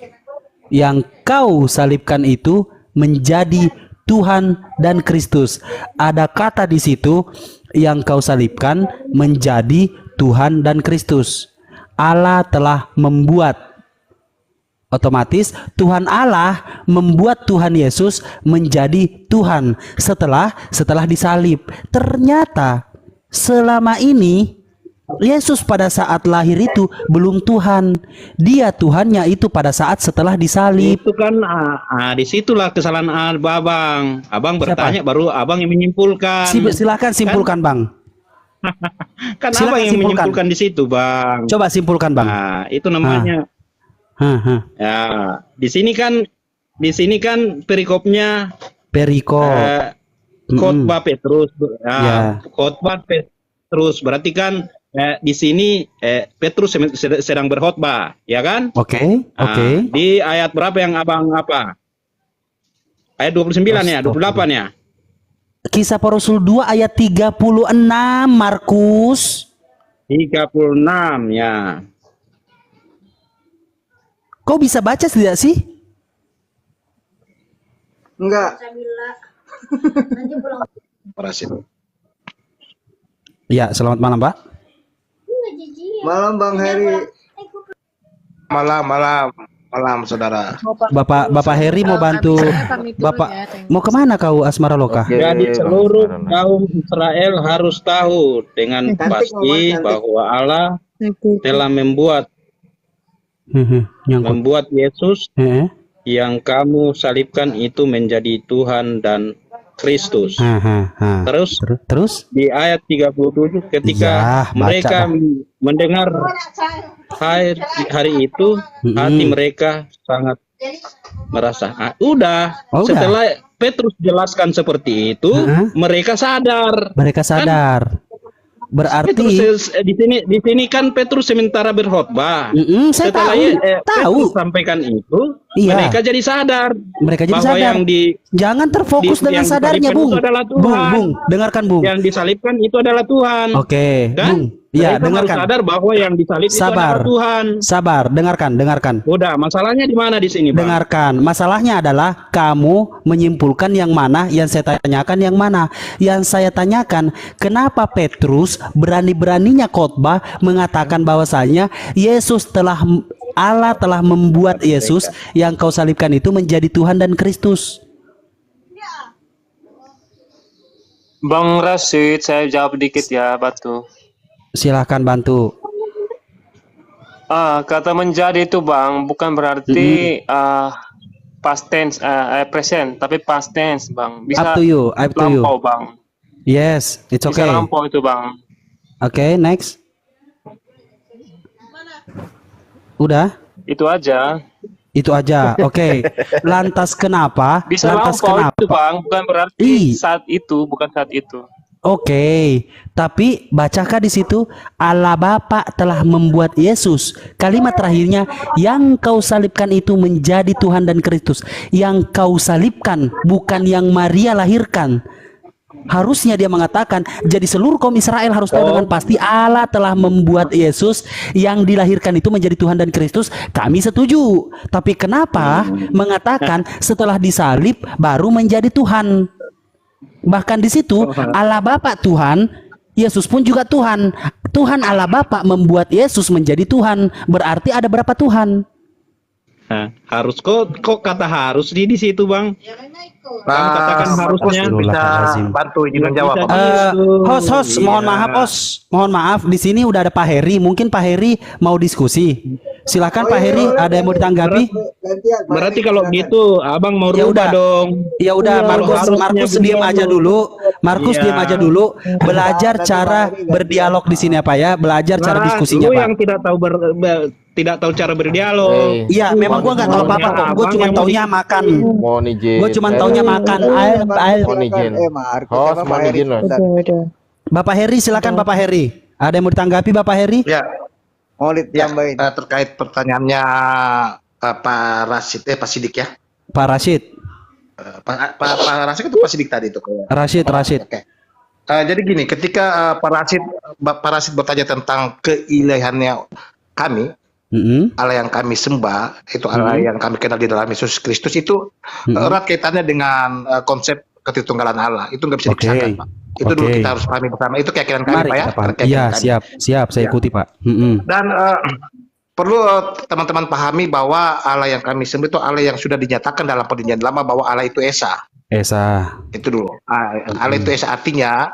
yang kau salibkan itu menjadi Tuhan dan Kristus. Ada kata di situ, yang kau salibkan menjadi Tuhan dan Kristus. Allah telah membuat. Otomatis Tuhan Allah membuat Tuhan Yesus menjadi Tuhan setelah disalib. Ternyata selama ini Yesus pada saat lahir itu belum Tuhan. Dia Tuhannya itu pada saat setelah disalib. Itu kan disitulah kesalahan Abang. Abang bertanya baru Abang yang menyimpulkan. Silakan simpulkan, Bang. Kan Silakan Abang yang simpulkan. menyimpulkan di situ, Bang. Coba simpulkan, Bang. Nah, itu namanya. Ya, di sini kan perikopnya Perikop. khotbah Petrus. Ya. Khotbah Petrus berarti kan di sini Petrus sedang berkhotbah, ya kan? Oke. Di ayat berapa yang Abang apa? Ayat 29 ya, 28 ya. Kisah Para Rasul 2 ayat 36, Markus. 36 ya. Kau bisa baca tidak sih? Enggak. Ya, selamat malam, Pak. Malam Bang Heri. Malam, saudara. Bapak Heri mau bantu. Bapak mau kemana kau, Asmara Loka? Jadi seluruh kaum Israel harus tahu dengan pasti bahwa Allah telah membuat Yesus yang kamu salibkan itu menjadi Tuhan dan Kristus. Terus di ayat 37 ketika mereka mendengar hari itu, hati mereka sangat merasa. Setelah Petrus jelaskan seperti itu, mereka sadar. Berarti Petrus, di sini kan Petrus sementara berkhotbah. saya Setelah tahu. Petrus sampaikan itu, Iya. Mereka jadi sadar Mereka jadi bahwa sadar. yang Jangan terfokus dengan yang sadarnya, disalibkan Bung. itu adalah Tuhan. Bung, dengarkan, Bung. Yang disalibkan itu adalah Tuhan. Oke, Kan? Bung. Iya, Mereka harus dengarkan. sadar bahwa yang disalib itu Sabar. adalah Tuhan. Sabar, dengarkan. Udah, masalahnya di mana di sini, Bang? Dengarkan. Masalahnya adalah kamu menyimpulkan yang mana, yang saya tanyakan yang mana. Yang saya tanyakan, kenapa Petrus berani-beraninya khotbah mengatakan bahwasanya Allah telah membuat Yesus yang kau salibkan itu menjadi Tuhan dan Kristus. Bang Rasid, saya jawab dikit ya, Batu. Silahkan bantu. Kata menjadi itu Bang, bukan berarti past tense, present, tapi past tense Bang. Bisa Up to you. lampau Bang. Yes, it's Bisa okay. lampau itu Bang. Oke, next. Udah? Itu aja. Itu aja. Oke. Lantas kenapa? Bisa Lantas lampau kenapa? itu Bang, bukan berarti saat itu, bukan saat itu. Oke, tapi bacakah di situ Allah Bapa telah membuat Yesus. Kalimat terakhirnya, yang kau salibkan itu menjadi Tuhan dan Kristus. Yang kau salibkan bukan yang Maria lahirkan. Harusnya dia mengatakan, jadi seluruh kaum Israel harus tahu dengan pasti Allah telah membuat Yesus yang dilahirkan itu menjadi Tuhan dan Kristus. Kami setuju. Tapi kenapa mengatakan setelah disalib baru menjadi Tuhan? Bahkan di situ Allah Bapa Tuhan, Yesus pun juga Tuhan. Tuhan Allah Bapa membuat Yesus menjadi Tuhan. Berarti ada berapa Tuhan? Nah, harus kok kata harus di situ, Bang. Kamu katakan harusnya bisa bantu izin menjawab. Host, mohon maaf, di sini udah ada Pak Heri. Mungkin Pak Heri mau diskusi. Silakan Pak Heri, ada yang mau ditanggapi? Berarti kalau gitu, Abang mau rubah dong. Ya udah, Markus diam aja dulu. Markus diam aja dulu. Belajar cara berdialog di sini apa ya? Belajar cara diskusinya, Lu Pak. yang tidak tahu cara berdialog. Iya, memang gua nggak tahu apa-apa kok. Gua cuma taunya makan. Mohon izin. Gua cuma taunya makan. Mohon izin. Host, mohon izin loh. Bapak Heri, silakan Bapak Heri. Ada yang mau ditanggapi Bapak Heri? Ya, Mau ya ditambahin. terkait pertanyaannya Pak Rasid, Pak Sidik ya. Pak Rashid. Pak Rasid itu Pak Sidik tadi itu. Rashid. Oke. Jadi gini, ketika Pak Rasid bertanya tentang keilahiannya kami, Allah yang kami sembah, itu Allah yang kami kenal di dalam Yesus Kristus itu erat kaitannya dengan konsep ketritunggalan Allah. Itu nggak bisa dipisahkan, Pak. Itu dulu kita harus pahami bersama. Itu keyakinan kami, Pak ya. Iya, siap. Saya ikuti, Pak. Dan perlu teman-teman pahami bahwa Allah yang kami sembah itu Allah yang sudah dinyatakan dalam perjanjian lama bahwa Allah itu Esa. Itu dulu. Allah itu Esa artinya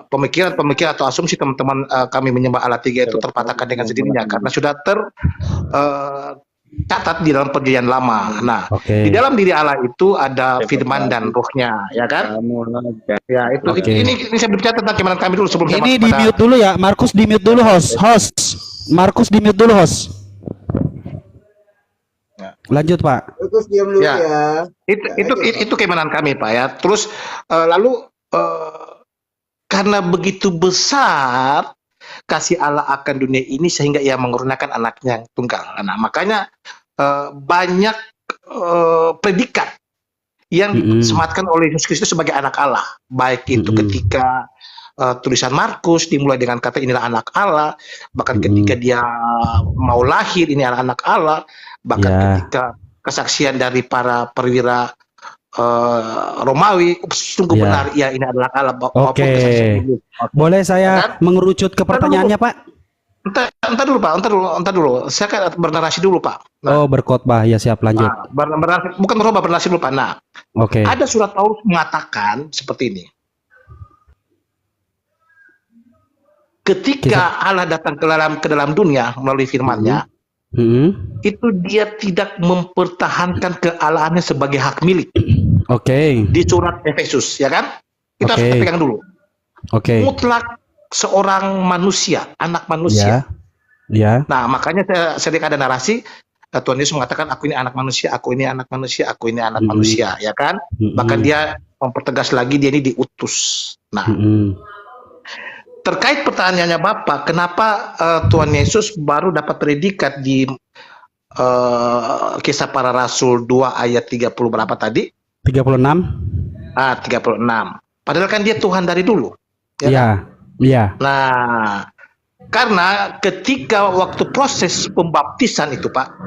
pemikiran atau asumsi teman-teman kami menyembah Allah tiga itu terpatahkan dengan sendirinya karena sudah tercatat di dalam perjanjian lama. Nah, di dalam diri Allah itu ada firman dan ruhnya, ya kan? Ya, itu ini saya berbicara tentang keimanan kami dulu sebelum Ini di mute dulu ya, Markus di mute dulu host. Markus di mute dulu host. Lanjut Pak. Terus diam dulu ya. Itu keimanan kami Pak ya. Terus lalu karena begitu besar kasih Allah akan dunia ini sehingga ia mengurniakan anaknya yang tunggal. Nah, makanya banyak predikat yang disematkan oleh Yesus Kristus sebagai anak Allah. Baik itu ketika tulisan Markus dimulai dengan kata inilah anak Allah, bahkan ketika dia mau lahir ini anak Allah, bahkan ketika kesaksian dari para perwira Romawi sungguh benar ya ini adalah Allah. Boleh saya mengerucut ke pertanyaannya Pak? Entar dulu. Saya kan bernarasi dulu Pak. Berkhotbah ya, siap, lanjut. Bukan berubah, bernarasi dulu Pak. Nah, ada surat Paulus mengatakan seperti ini. Ketika Allah datang ke dalam dunia melalui firman-Nya, itu dia tidak mempertahankan kealahannya sebagai hak milik. Di surat Efesus, ya kan? Kita harus pegang dulu. Mutlak seorang manusia, anak manusia. Nah, makanya saya ada narasi Tuhan Yesus mengatakan aku ini anak manusia, aku ini anak manusia, aku ini anak manusia, ya kan? Bahkan dia mempertegas lagi dia ini diutus. Nah, terkait pertanyaannya Bapak, kenapa Tuhan Yesus baru dapat predikat di Kisah Para Rasul 2 ayat 30 berapa tadi? 36. 36. Padahal kan dia Tuhan dari dulu. Ya kan? Iya. Iya. Nah, karena ketika waktu proses pembaptisan itu, Pak,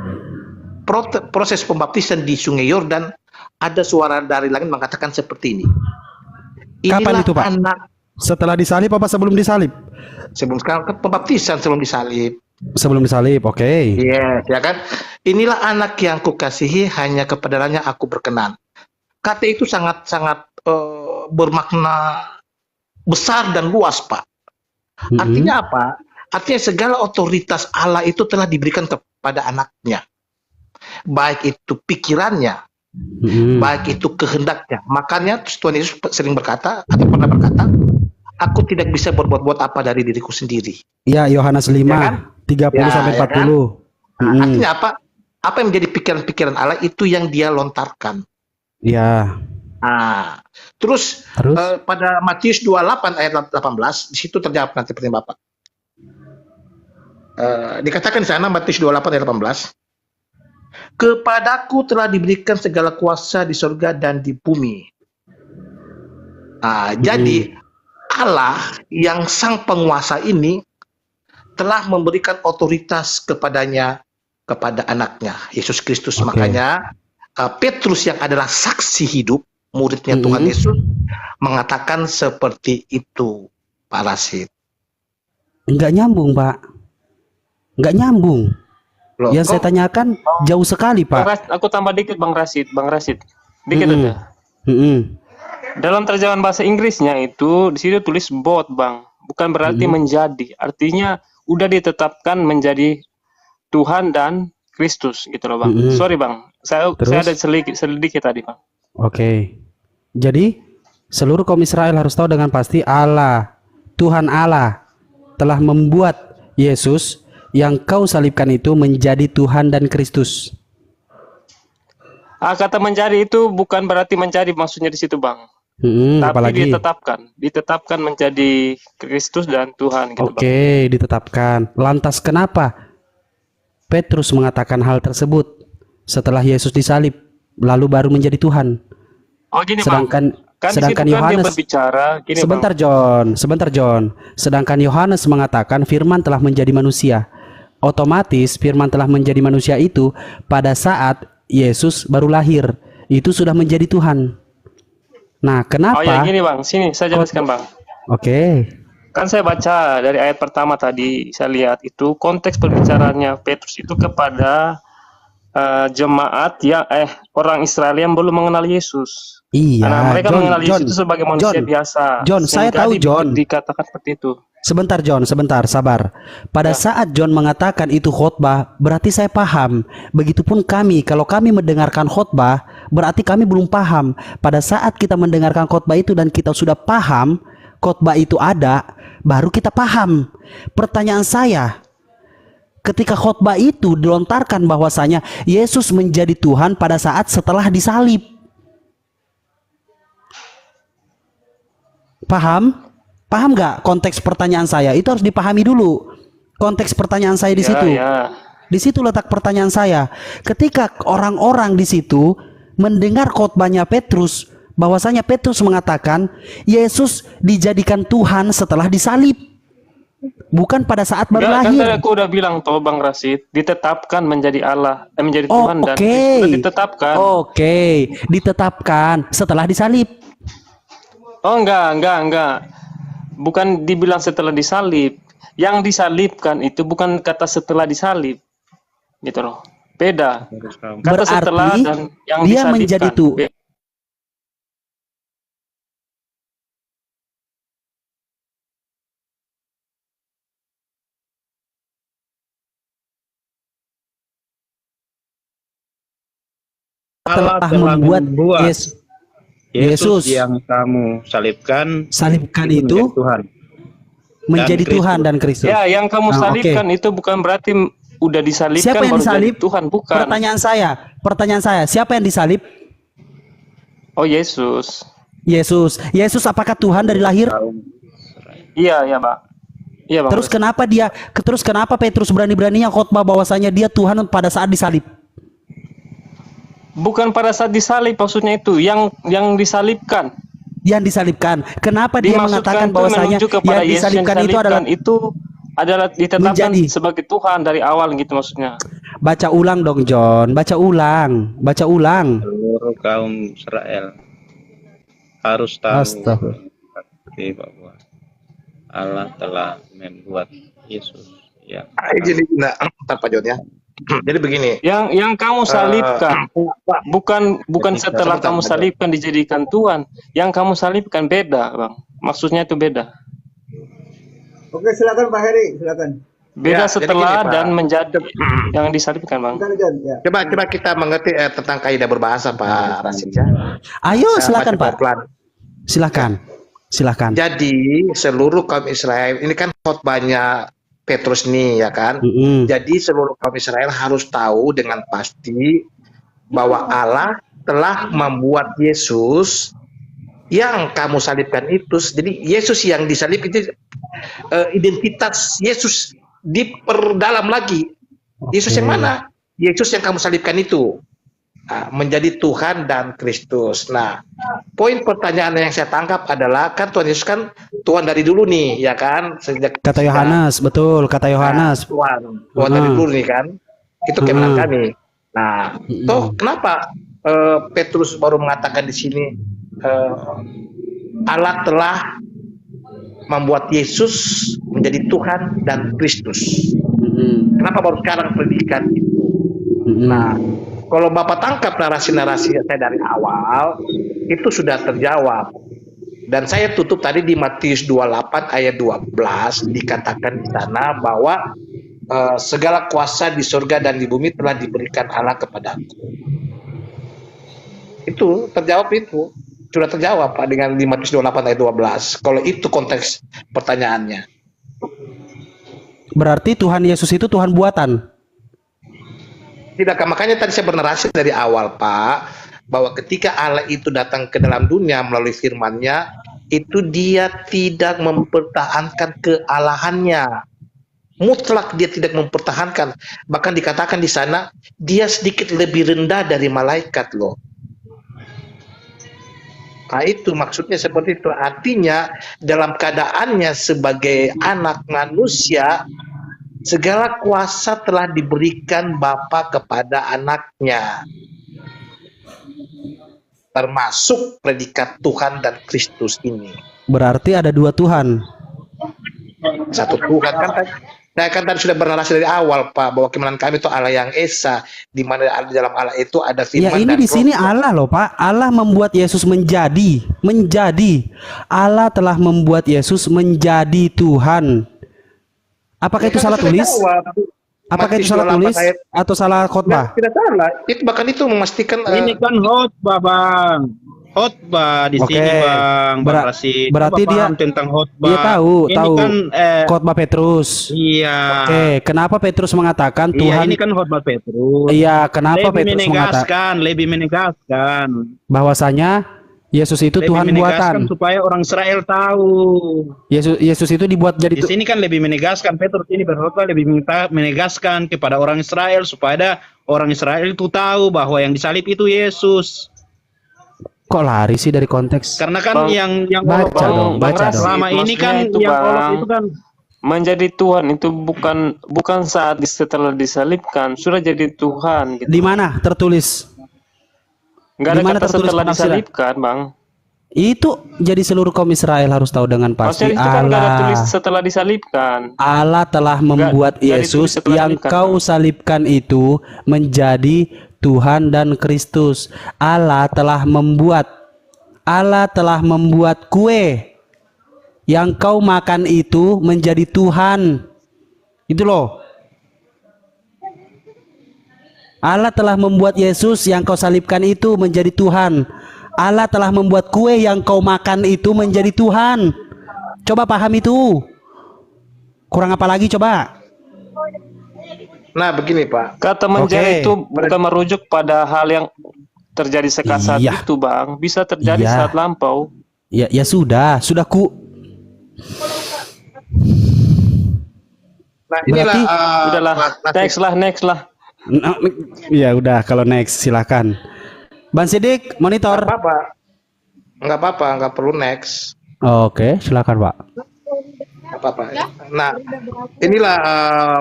proses pembaptisan di Sungai Yordan, ada suara dari langit mengatakan seperti ini. Kapan itu, Pak? Anak, Setelah disalib apa sebelum disalib? sebelum sekarang pembaptisan sebelum disalib. Sebelum disalib, oke. Yes, ya kan? Inilah anak yang kukasihi, hanya kepadanya aku berkenan. Kata itu sangat-sangat bermakna besar dan luas, Pak. Artinya apa? Artinya segala otoritas Allah itu telah diberikan kepada anaknya. Baik itu pikirannya, baik itu kehendaknya. Makanya Tuhan Yesus sering berkata, atau pernah berkata, aku tidak bisa berbuat-buat apa dari diriku sendiri. Iya, Yohanes 5, Ya kan? 30 sampai 40. Ya kan? Nah, artinya apa? Apa yang menjadi pikiran-pikiran Allah itu yang dia lontarkan. Iya. Nah, terus pada Matius 28 ayat 18, di situ terjawab nanti pertanyaan Bapak. Dikatakan di sana Matius 28 ayat 18, kepadaku telah diberikan segala kuasa di surga dan di bumi. Jadi Allah yang sang penguasa ini telah memberikan otoritas kepadanya, kepada anaknya Yesus Kristus. Makanya Petrus yang adalah saksi hidup, muridnya Tuhan Yesus, mengatakan seperti itu, Pak Rasid. Enggak nyambung, Pak. Enggak nyambung. Loh, yang saya tanyakan jauh sekali, Pak. Aku tambah dikit, Bang Rasid. Dikit aja. Dalam terjemahan bahasa Inggrisnya itu di situ tulis both, Bang. Bukan berarti menjadi. Artinya udah ditetapkan menjadi Tuhan dan Kristus gitu loh, Bang. Sorry, Bang. Saya ada sedikit tadi, Bang. Oke. Jadi seluruh kaum Israel harus tahu dengan pasti Allah, Tuhan Allah telah membuat Yesus yang kau salibkan itu menjadi Tuhan dan Kristus. Kata menjadi itu bukan berarti menjadi maksudnya di situ, Bang. Tapi Apalagi ditetapkan menjadi Kristus dan Tuhan gitu, Bang. Oke, ditetapkan. Lantas kenapa Petrus mengatakan hal tersebut setelah Yesus disalib lalu baru menjadi Tuhan? Oh gini, sedangkan Bang. sedangkan Yohanes berbicara gini, sebentar, Bang. Sebentar John. Sedangkan Yohanes mengatakan firman telah menjadi manusia. Otomatis firman telah menjadi manusia itu pada saat Yesus baru lahir itu sudah menjadi Tuhan. Nah, kenapa? Oh ya gini, Bang. Sini saya jelaskan, Bang. Oke. Kan saya baca dari ayat pertama tadi, saya lihat itu konteks perbicaranya Petrus itu kepada jemaat yang orang Israel yang belum mengenal Yesus. Iya. Karena mereka mengenal Yesus itu sebagai manusia biasa. John, saya tahu John. Dikatakan seperti itu. Sebentar John, sebentar, sabar. Pada saat John mengatakan itu khotbah, berarti saya paham. Begitupun kami, kalau kami mendengarkan khotbah, berarti kami belum paham. Pada saat kita mendengarkan khotbah itu dan kita sudah paham, khotbah itu ada, baru kita paham. Pertanyaan saya, ketika khotbah itu dilontarkan bahwasanya Yesus menjadi Tuhan pada saat setelah disalib. Paham? Paham nggak konteks pertanyaan saya? Itu harus dipahami dulu. Konteks pertanyaan saya di situ. Di situ letak pertanyaan saya. Ketika orang-orang di situ mendengar khotbahnya Petrus, bahwasanya Petrus mengatakan Yesus dijadikan Tuhan setelah disalib, bukan pada saat baru lahir. Kan aku udah bilang toh, Bang Rasid, ditetapkan menjadi Allah, menjadi Tuhan dan sudah ditetapkan. Oke, ditetapkan setelah disalib. Oh enggak. Bukan dibilang setelah disalib. Yang disalibkan itu bukan kata setelah disalib. Gitu loh. Beda. Kata berarti setelah dan yang dia disalibkan. menjadi itu. Allah telah membuat Yesus yang kamu salibkan itu Tuhan. Menjadi Tuhan dan Kristus. Ya, yang kamu salibkan itu bukan berarti udah disalibkan. Siapa yang disalib? Tuhan, bukan. Pertanyaan saya, siapa yang disalib? Oh, Yesus. Yesus apakah Tuhan dari lahir? Iya, Pak. Iya, Bang. Terus kenapa Petrus berani-beraninya khotbah bahwasanya dia Tuhan pada saat disalib? Bukan pada saat disalib, maksudnya itu yang disalibkan. Yang disalibkan. Kenapa dia mengatakan bahwasanya yang disalibkan itu adalah ditetapkan sebagai Tuhan dari awal gitu maksudnya. Baca ulang dong, John. Baca ulang. Seluruh kaum Israel harus tahu bahwa Allah telah membuat Yesus yang Jadi Pak John ya. Jadi begini. Yang kamu salibkan bukan setelah kamu salibkan dijadikan Tuhan. Yang kamu salibkan beda, Bang. Maksudnya itu beda. Oke, silakan Pak Heri, silakan. Beda Ya, setelah jadi gini, Pak. dan menjadi yang disalibkan, Bang. Ya. Coba kita mengerti tentang kaidah berbahasa Pak Rasid ya. Ayo silakan Pak. Pelan. Silakan. Jadi seluruh kaum Israel ini kan khotbahnya Petrus nih ya kan. Jadi seluruh kaum Israel harus tahu dengan pasti bahwa Allah telah membuat Yesus yang kamu salibkan itu. Jadi Yesus yang disalib itu identitas Yesus diperdalam lagi. Yesus yang mana? Yesus yang kamu salibkan itu. Nah, menjadi Tuhan dan Kristus. Nah, poin pertanyaan yang saya tangkap adalah kan Tuhan Yesus kan Tuhan dari dulu nih, ya kan? Sejak Kata Yohanes, betul. Kata Yohanes. Tuhan dari dulu nih kan. Itu kemenangan kami. Nah, toh kenapa Petrus baru mengatakan di sini Allah telah membuat Yesus menjadi Tuhan dan Kristus. Kenapa baru sekarang predikat itu? Nah, kalau Bapak tangkap narasi-narasi saya dari awal, itu sudah terjawab. Dan saya tutup tadi di Matius 28 ayat 12, dikatakan di sana bahwa segala kuasa di surga dan di bumi telah diberikan Allah kepadaku. Itu terjawab, itu sudah terjawab Pak dengan di Matius 28 ayat 12. Kalau itu konteks pertanyaannya. Berarti Tuhan Yesus itu Tuhan buatan. Tidak, makanya tadi saya bernarasi dari awal Pak, bahwa ketika Allah itu datang ke dalam dunia melalui firman-Nya, itu dia tidak mempertahankan kealahannya. Mutlak dia tidak mempertahankan. Bahkan dikatakan di sana, dia sedikit lebih rendah dari malaikat loh. Nah itu maksudnya seperti itu. Artinya dalam keadaannya sebagai anak manusia, segala kuasa telah diberikan Bapa kepada anaknya. Termasuk predikat Tuhan dan Kristus ini. Berarti ada dua Tuhan. Satu Tuhan kan tadi. Saya kan tadi sudah bernarasi dari awal Pak, bahwa kemenangan kami itu Allah yang Esa, di mana di dalam Allah itu ada firman. Ya ini di sini Allah loh Pak. Allah membuat Yesus menjadi. Allah telah membuat Yesus menjadi Tuhan. Apakah itu salah tulis? Apakah itu salah tulis atau salah khotbah? Tidak salah. Itu bahkan itu memastikan. Ini kan khotbah Bang. Khotbah di sini Bang. Berarti dia tentang khotbah. Dia tahu Kan, khotbah Petrus. Iya. Oke, kenapa Petrus mengatakan Tuhan? Iya, ini kan khotbah Petrus. Iya, kenapa Petrus mengatakan lebih menegaskan bahwasanya Yesus itu lebih Tuhan buatan. supaya orang Israel tahu. Yesus itu dibuat jadi Di sini kan lebih menegaskan, Petrus ini berkhotbah lebih menegaskan kepada orang Israel supaya orang Israel itu tahu bahwa yang disalib itu Yesus. Kok lari sih dari konteks? Karena kan yang baca dong. selama ini kan yang olok itu kan menjadi Tuhan itu bukan saat setelah disalibkan, sudah jadi Tuhan gitu. Di mana tertulis? Enggak ada kata setelah disalibkan, Bang. Itu jadi seluruh kaum Israel harus tahu dengan pasti. Maksudnya itu kan nggak ada tulis setelah disalibkan. Allah telah membuat Yesus yang kau salibkan itu menjadi Tuhan dan Kristus. Allah telah membuat kue yang kau makan itu menjadi Tuhan. Itu loh. Allah telah membuat Yesus yang kau salibkan itu menjadi Tuhan. Allah telah membuat kue yang kau makan itu menjadi Tuhan. Coba paham itu. Kurang apa lagi coba? Nah begini Pak. Kata menjadi itu bukan merujuk pada hal yang terjadi saat itu Bang. Bisa terjadi saat lampau. Ya sudah Nah, inilah Berarti Udahlah, next lah. ya udah, kalau next silahkan. Ban Sidik monitor. Nggak apa-apa, nggak perlu next. Oke, silakan Pak. Nggak apa-apa. Nah, inilah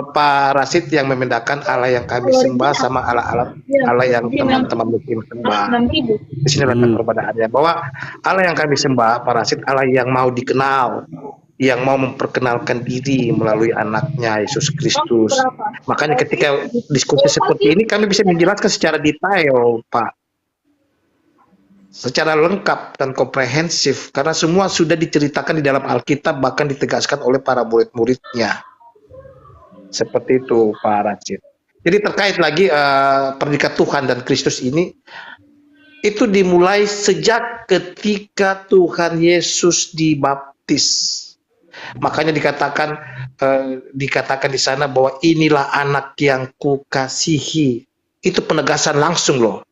Pak Rasid yang membedakan Allah yang kami sembah sama Allah yang teman-teman Muslim sembah. Di sini letak perbedaannya, bahwa Allah yang kami sembah, Pak Rasid, Allah yang mau dikenal, yang mau memperkenalkan diri melalui anaknya Yesus Kristus. Makanya ketika diskusi seperti ini kami bisa menjelaskan secara detail, Pak, secara lengkap dan komprehensif, karena semua sudah diceritakan di dalam Alkitab, bahkan ditegaskan oleh para murid-muridnya. Seperti itu, Pak Rashid. Jadi terkait lagi predikat Tuhan dan Kristus ini, itu dimulai sejak ketika Tuhan Yesus dibaptis. Makanya dikatakan di sana bahwa inilah anak yang kukasihi. Itu penegasan langsung loh.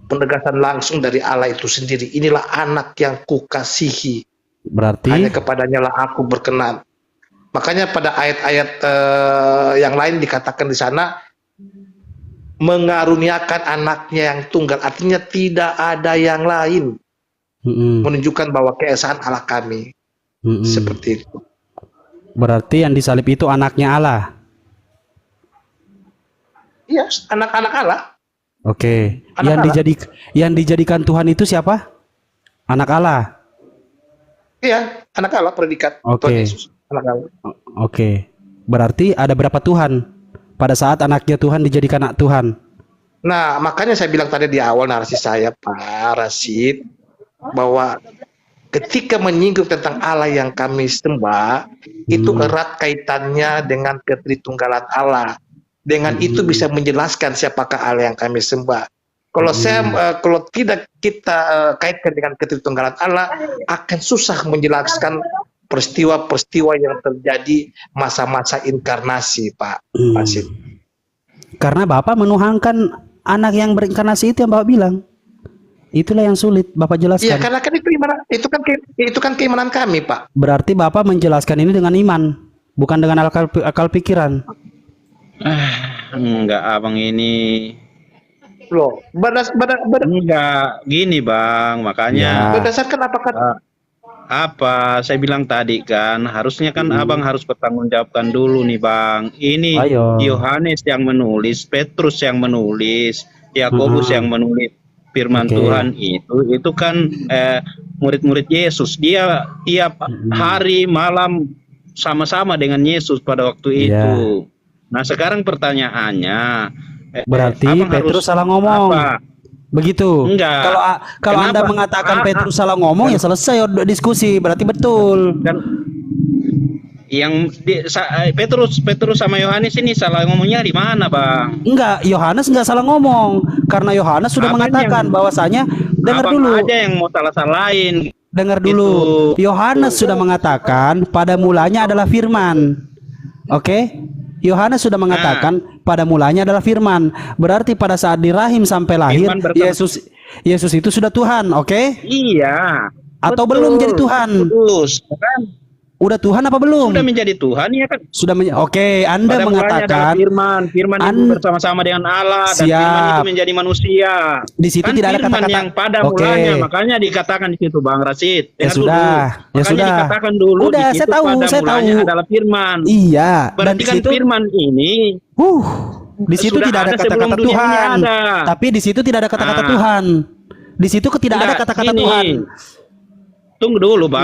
Penegasan langsung dari Allah itu sendiri. Inilah anak yang kukasihi. Berarti hanya kepadanya lah aku berkenan. Makanya pada ayat-ayat yang lain dikatakan di sana, mengaruniakan anaknya yang tunggal. Artinya tidak ada yang lain. Menunjukkan bahwa keesaan Allah kami. Seperti itu. Berarti yang disalib itu anaknya Allah. Iya, anak-anak Allah. Oke. Yang dijadikan Tuhan itu siapa? Anak Allah. Iya, anak Allah, predikat Tuhan Yesus. Anak Allah. Oke. Berarti ada berapa Tuhan pada saat anaknya Tuhan dijadikan anak Tuhan? Nah, makanya saya bilang tadi di awal narasi saya, Pak Rashid, bahwa ketika menyinggung tentang Allah yang kami sembah, itu erat kaitannya dengan ketritunggalan Allah. Dengan itu bisa menjelaskan siapakah Allah yang kami sembah. Kalau kalau tidak kita kaitkan dengan ketritunggalan Allah, akan susah menjelaskan peristiwa-peristiwa yang terjadi masa-masa inkarnasi, Pak Rashid. Karena Bapak menuhankan anak yang berinkarnasi itu yang Bapak bilang. Itulah yang sulit Bapak jelaskan. Iya, karena kan itu kan keimanan kami, Pak. Berarti Bapak menjelaskan ini dengan iman, bukan dengan akal pikiran. Enggak, abang ini Loh, enggak gini, Bang. Makanya berdasarkan apa saya bilang tadi kan, harusnya kan abang harus bertanggungjawabkan dulu nih, Bang. Ini Yohanes yang menulis, Petrus yang menulis, Yakobus yang menulis firman Tuhan itu kan murid-murid Yesus. Dia tiap hari malam sama-sama dengan Yesus pada waktu itu. Nah, sekarang pertanyaannya, berarti Petrus salah ngomong. Begitu. Enggak. Kalau Anda mengatakan Petrus salah ngomong, ya selesai diskusi, berarti betul. Dan yang Petrus sama Yohanes ini salah ngomongnya di mana, Bang? Enggak, Yohanes enggak salah ngomong, karena Yohanes sudah mengatakan bahwasanya, dengar dulu. Ada yang mau salah-salahin. Dengar dulu. Yohanes sudah mengatakan pada mulanya adalah firman. Oke? Yohanes sudah mengatakan pada mulanya adalah firman. Berarti pada saat di rahim sampai lahir, Yesus itu sudah Tuhan, oke? Iya. Atau belum jadi Tuhan? Udah Tuhan apa belum? Sudah menjadi Tuhan, ya kan? Sudah Oke, Anda pada mengatakan firman itu bersama-sama dengan Allah, dan firman itu menjadi manusia. Di situ kan tidak ada kata-kata yang pada mulanya, makanya dikatakan di situ, Bang Rashid. Ya sudah, ya sudah. Dikatakan dulu udah, di situ saya tahu. Adalah firman. Iya. Berarti dan kan firman ini di situ tidak ada kata-kata Tuhan. Tapi di situ tidak ada kata-kata Tuhan. Di situ tidak ada kata-kata Tuhan. Tunggu dulu, Bang.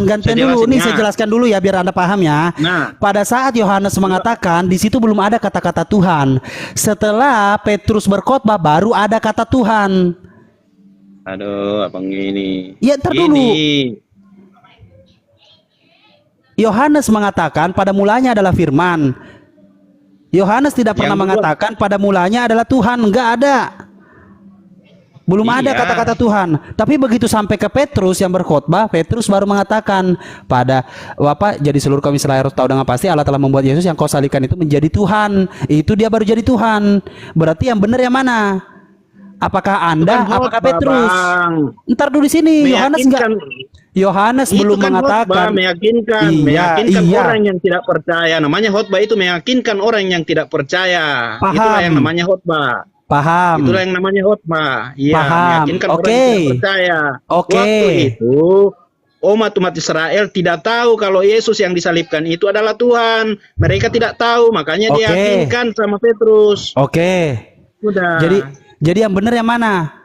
Gantian dulu. Nih saya jelaskan dulu ya biar Anda paham ya. Nah, pada saat Yohanes mengatakan di situ belum ada kata-kata Tuhan. Setelah Petrus berkhotbah baru ada kata Tuhan. Aduh, abang ini. Ya, ntar dulu. Yohanes mengatakan pada mulanya adalah firman. Yohanes tidak pernah mengatakan pada mulanya adalah Tuhan. Enggak ada. Belum ada kata-kata Tuhan. Tapi begitu sampai ke Petrus yang berkhotbah, Petrus baru mengatakan pada jadi seluruh kaum Israel harus tahu dengan pasti Allah telah membuat Yesus yang kau salibkan itu menjadi Tuhan. Itu dia baru jadi Tuhan. Berarti yang benar yang mana? Apakah Anda, Bukan apakah khotbah, Petrus? Bang. Ntar dulu di sini. Yohanes enggak. Yohanes Itu belum kan mengatakan. khotbah, meyakinkan, Iya, meyakinkan iya. orang yang tidak percaya. Namanya khotbah itu meyakinkan orang yang tidak percaya. Paham. Itulah yang namanya khotbah. Paham. Itulah yang namanya khotbah. Iya, Paham. meyakinkan orang yang tidak percaya. Oke. Waktu itu umat Israel tidak tahu kalau Yesus yang disalibkan itu adalah Tuhan. Mereka tidak tahu, makanya Oke. diyakinkan sama Petrus. Oke. Udah. Jadi yang benar yang mana?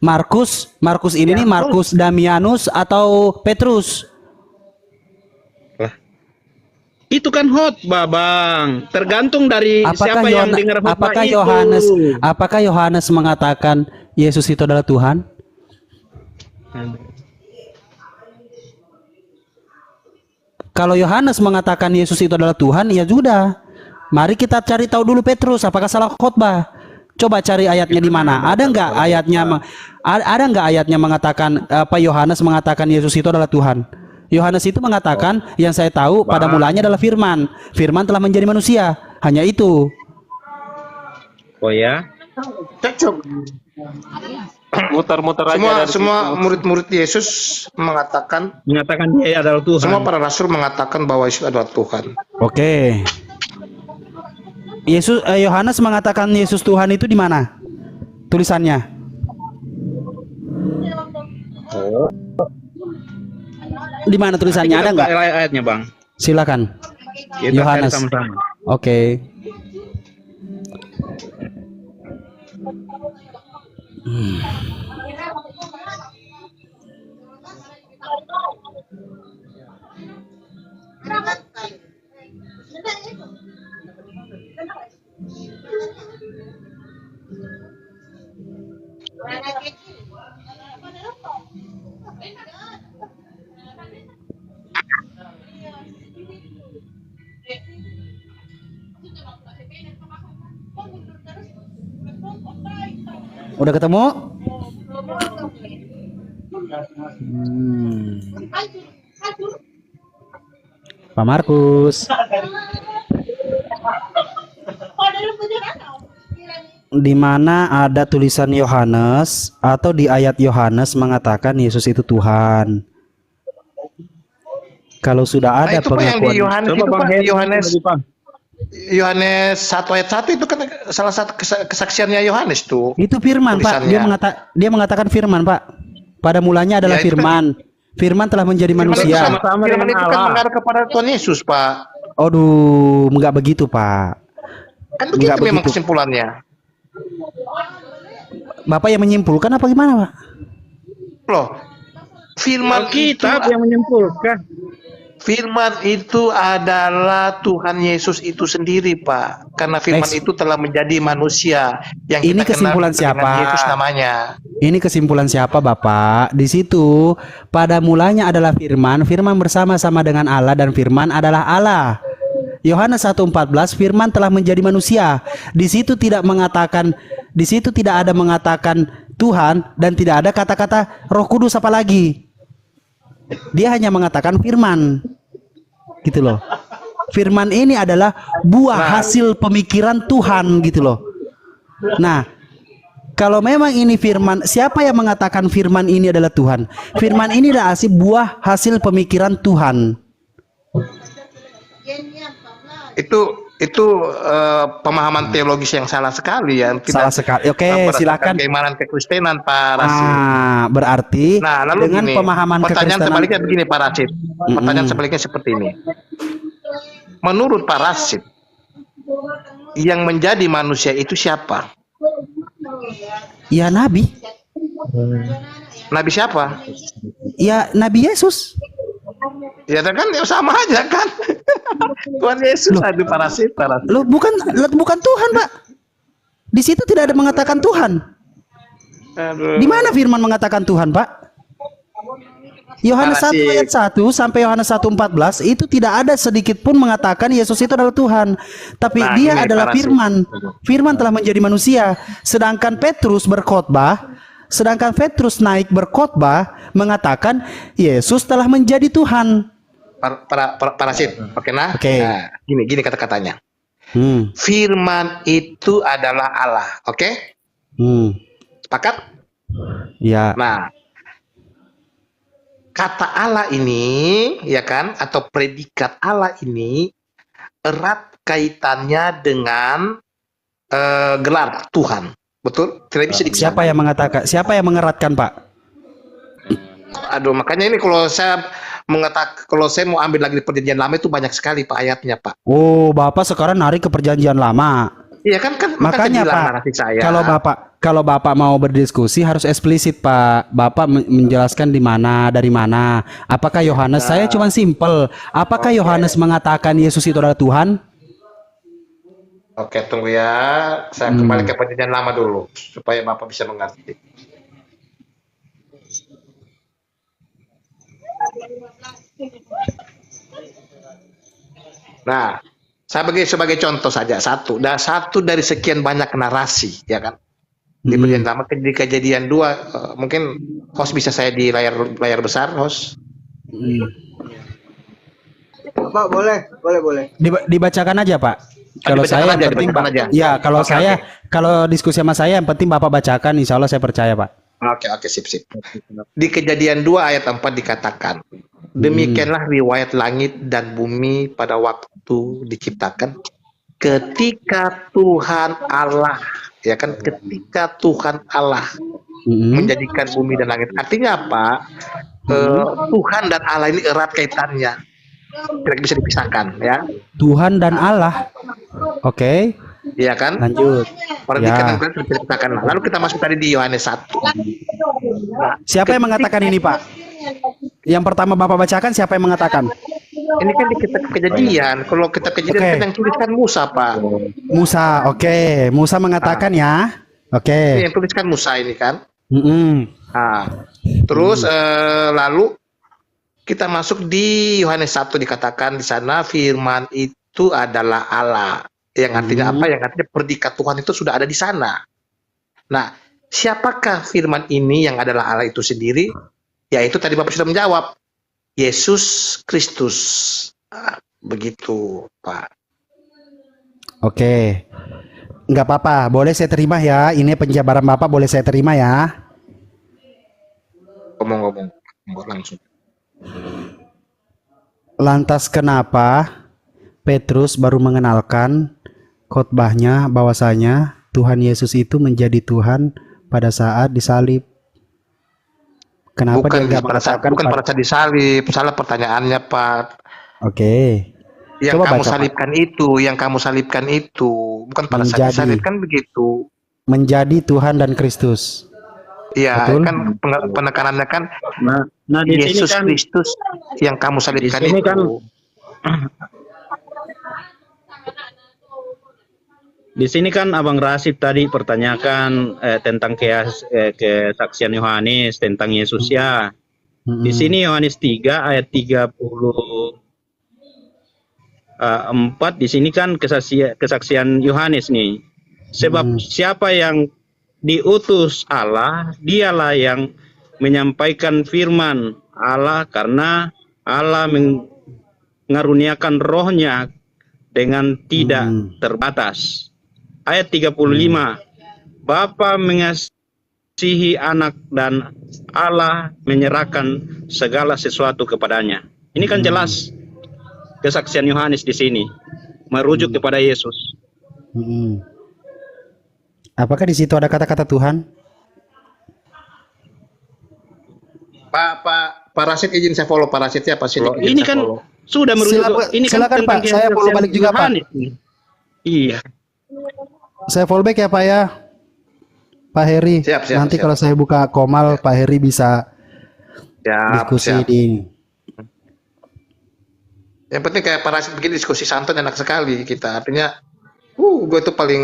Markus ini nih Markus Damianus atau Petrus? Itu kan khotbah, Bang. Tergantung dari siapa yang dengar khotbah itu. Apakah Yohanes mengatakan Yesus itu adalah Tuhan? Kalau Yohanes mengatakan Yesus itu adalah Tuhan, ya sudah. Mari kita cari tahu dulu Petrus, apakah salah khotbah? Coba cari ayatnya di mana? Ada nggak ayatnya? Ada nggak ayatnya mengatakan apa Yohanes mengatakan Yesus itu adalah Tuhan? Yohanes itu mengatakan yang saya tahu pada mulanya adalah Firman. Firman telah menjadi manusia. Hanya itu. Oh ya? Cocok. Muter-muter aja. Semua murid-murid Yesus mengatakan Dia adalah Tuhan. semua para rasul mengatakan bahwa Yesus adalah Tuhan. Oke. Yohanes mengatakan Yesus Tuhan itu di mana? Tulisannya. Di mana tulisannya? Ada nggak? Ayatnya, Bang. Silakan. Kita Yohanes. cari sama-sama. Oke. Udah ketemu? Pak Markus. Di mana ada tulisan Yohanes atau di ayat Yohanes mengatakan Yesus itu Tuhan? Kalau sudah ada itu Pak yang di pengakuan. Yohanes Coba itu Bang Pak, Heri Yohanes lagi, Pak. Yohanes 1 ayat 1 itu kan salah satu kesaksiannya Yohanes tuh. Itu firman, Pak. Tulisannya. Dia mengatakan firman, Pak. Pada mulanya adalah Ya, itu firman. Firman telah menjadi Firman itu manusia. sama-sama Firman dengan itu kan Allah. mengarah kepada Tuhan Yesus, Pak. Aduh, enggak begitu, Pak. Kan begitu Enggak memang begitu. kesimpulannya. Bapak yang menyimpulkan apa gimana, Pak? Loh, firman Kitab itu yang menyimpulkan. Firman itu adalah Tuhan Yesus itu sendiri, Pak. Karena firman itu telah menjadi manusia yang Ini kita kesimpulan kenal siapa? dengan Yesus namanya. Ini kesimpulan siapa, Bapak? Di situ pada mulanya adalah firman, firman bersama-sama dengan Allah dan firman adalah Allah. Yohanes 1:14 firman telah menjadi manusia. Di situ tidak ada mengatakan Tuhan dan tidak ada kata-kata Roh Kudus apalagi. Dia hanya mengatakan firman. Gitu loh. Firman ini adalah buah hasil pemikiran Tuhan gitu loh. Nah, kalau memang ini firman, siapa yang mengatakan firman ini adalah Tuhan? Firman ini adalah buah hasil pemikiran Tuhan. Itu pemahaman teologis yang salah sekali ya. Salah sekali. Oke, silakan. Keimanan kekristenan, Pak Rasid. Berarti lalu dengan gini, pemahaman pertanyaan kekristenan. sebaliknya begini, Pak Rasid. Pertanyaan sebaliknya seperti ini. Menurut Pak Rasid, yang menjadi manusia itu siapa? Ya Nabi. Nabi siapa? Ya Nabi Yesus. Ya kan sama aja kan. Tuhan Yesus ada Pak Rasid. Loh, bukan Tuhan, Pak. Di situ tidak ada mengatakan Tuhan. Di mana firman mengatakan Tuhan, Pak? Yohanes 1 ayat 1 sampai Yohanes 1:14 itu tidak ada sedikit pun mengatakan Yesus itu adalah Tuhan. Tapi dia adalah firman. Firman telah menjadi manusia. Sedangkan Petrus naik berkhotbah mengatakan Yesus telah menjadi Tuhan. Pak Rasid, oke nah? Oke. Nah, gini kata-katanya. Firman itu adalah Allah, oke? Sepakat? Ya. Nah, kata Allah ini, ya kan, atau predikat Allah ini erat kaitannya dengan gelar Tuhan. Betul? Tidak bisa dipisahkan. Siapa yang mengatakan? Siapa yang mengeratkan, Pak? Aduh, makanya ini kalau saya kalau saya mau ambil lagi di perjanjian lama itu banyak sekali Pak ayatnya, Pak. Oh, Bapak sekarang narik ke perjanjian lama. Iya kan, Makanya Pak, saya. kalau Bapak mau berdiskusi harus eksplisit Pak. Bapak menjelaskan di mana, dari mana. Apakah Yohanes? Saya cuma simpel. Apakah Yohanes mengatakan Yesus itu adalah Tuhan? Oke, tunggu ya. Saya kembali ke perjanjian lama dulu supaya Bapak bisa mengerti. Nah, saya sebagai contoh saja satu dari sekian banyak narasi, ya kan? Di perjanjian lama, di Kejadian 2, mungkin host bisa saya di layar besar, host. Pak, boleh. Dibacakan aja Pak. Kalau saya yang penting ya, kalau diskusi sama saya yang penting Bapak bacakan, insya Allah saya percaya Pak. Oke, sip. Di Kejadian 2 ayat 4 dikatakan, demikianlah riwayat langit dan bumi pada waktu diciptakan ketika Tuhan Allah, ya kan, ketika Tuhan Allah menjadikan bumi dan langit. Artinya apa? Tuhan dan Allah ini erat kaitannya, tidak bisa dipisahkan, ya. Tuhan dan Allah. Oke. Iya kan? Lanjut. Perhatikan tidak bisa dipisahkan. Lalu kita masuk tadi di Yohanes 1. Nah, siapa yang mengatakan ini Pak? Yang pertama Bapak bacakan, siapa yang mengatakan? Ini kan di kitab Kejadian. Kalau kitab Kejadian kan yang tuliskan Musa, Pak. Musa, oke. Musa mengatakan ya. Oke. Yang tuliskan Musa ini kan. Nah, terus lalu kita masuk di Yohanes 1 dikatakan di sana firman itu adalah Allah. Yang artinya apa? Yang artinya predikat Tuhan itu sudah ada di sana. Nah, siapakah firman ini yang adalah Allah itu sendiri? Yaitu tadi Bapak sudah menjawab, Yesus Kristus. Nah, begitu, Pak. Oke. Nggak apa-apa, boleh saya terima ya. Ini penjabaran Bapak boleh saya terima ya. Ngomong langsung. Lantas kenapa Petrus baru mengenalkan khotbahnya bahwasanya Tuhan Yesus itu menjadi Tuhan pada saat disalib? Kenapa bukan dia pada saat disalib, salah pertanyaannya, Pak. Oke. Yang kamu salibkan itu bukan pada saat disalib, kan begitu. Menjadi Tuhan dan Kristus. Iya, kan penekanannya kan di Yesus sini kan, Kristus yang kamu salibkan di sini itu. Kan, di sini kan Abang Rasid tadi pertanyakan tentang kesaksian Yohanes tentang Yesus ya. Di sini Yohanes 3 ayat 34 di sini kan kesaksian Yohanes nih. Sebab siapa yang diutus Allah, dialah yang menyampaikan firman Allah, karena Allah mengaruniakan rohnya dengan tidak terbatas. Ayat 35, Bapa mengasihi anak dan Allah menyerahkan segala sesuatu kepadanya. Ini kan jelas kesaksian Yohanes di sini merujuk kepada Yesus. Apakah di situ ada kata-kata Tuhan? Pak Rasid, izin saya follow Pak Rasid ya, Pak Sidik. Ini kan follow. Sudah merujuk. Ini silakan kan Pak, saya follow balik juga Pak. Iya. Saya follow back ya Pak ya. Pak Heri. Siap. Nanti kalau saya buka Komal, Pak Heri bisa diskusi di. Yang penting kayak Pak Rasid begini diskusi santai enak sekali kita. Artinya, gue itu paling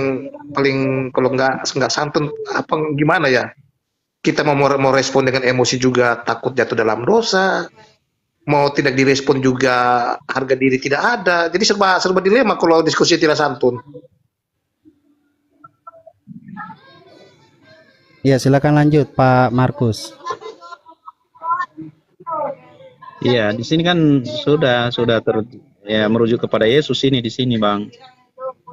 kalau nggak santun apa gimana ya? Kita mau respon dengan emosi juga takut jatuh dalam dosa. Mau tidak direspon juga harga diri tidak ada. Jadi serba dilema kalau diskusi tidak santun. Ya, silakan lanjut Pak Markus. Iya, di sini kan sudah merujuk kepada Yesus ini di sini, Bang.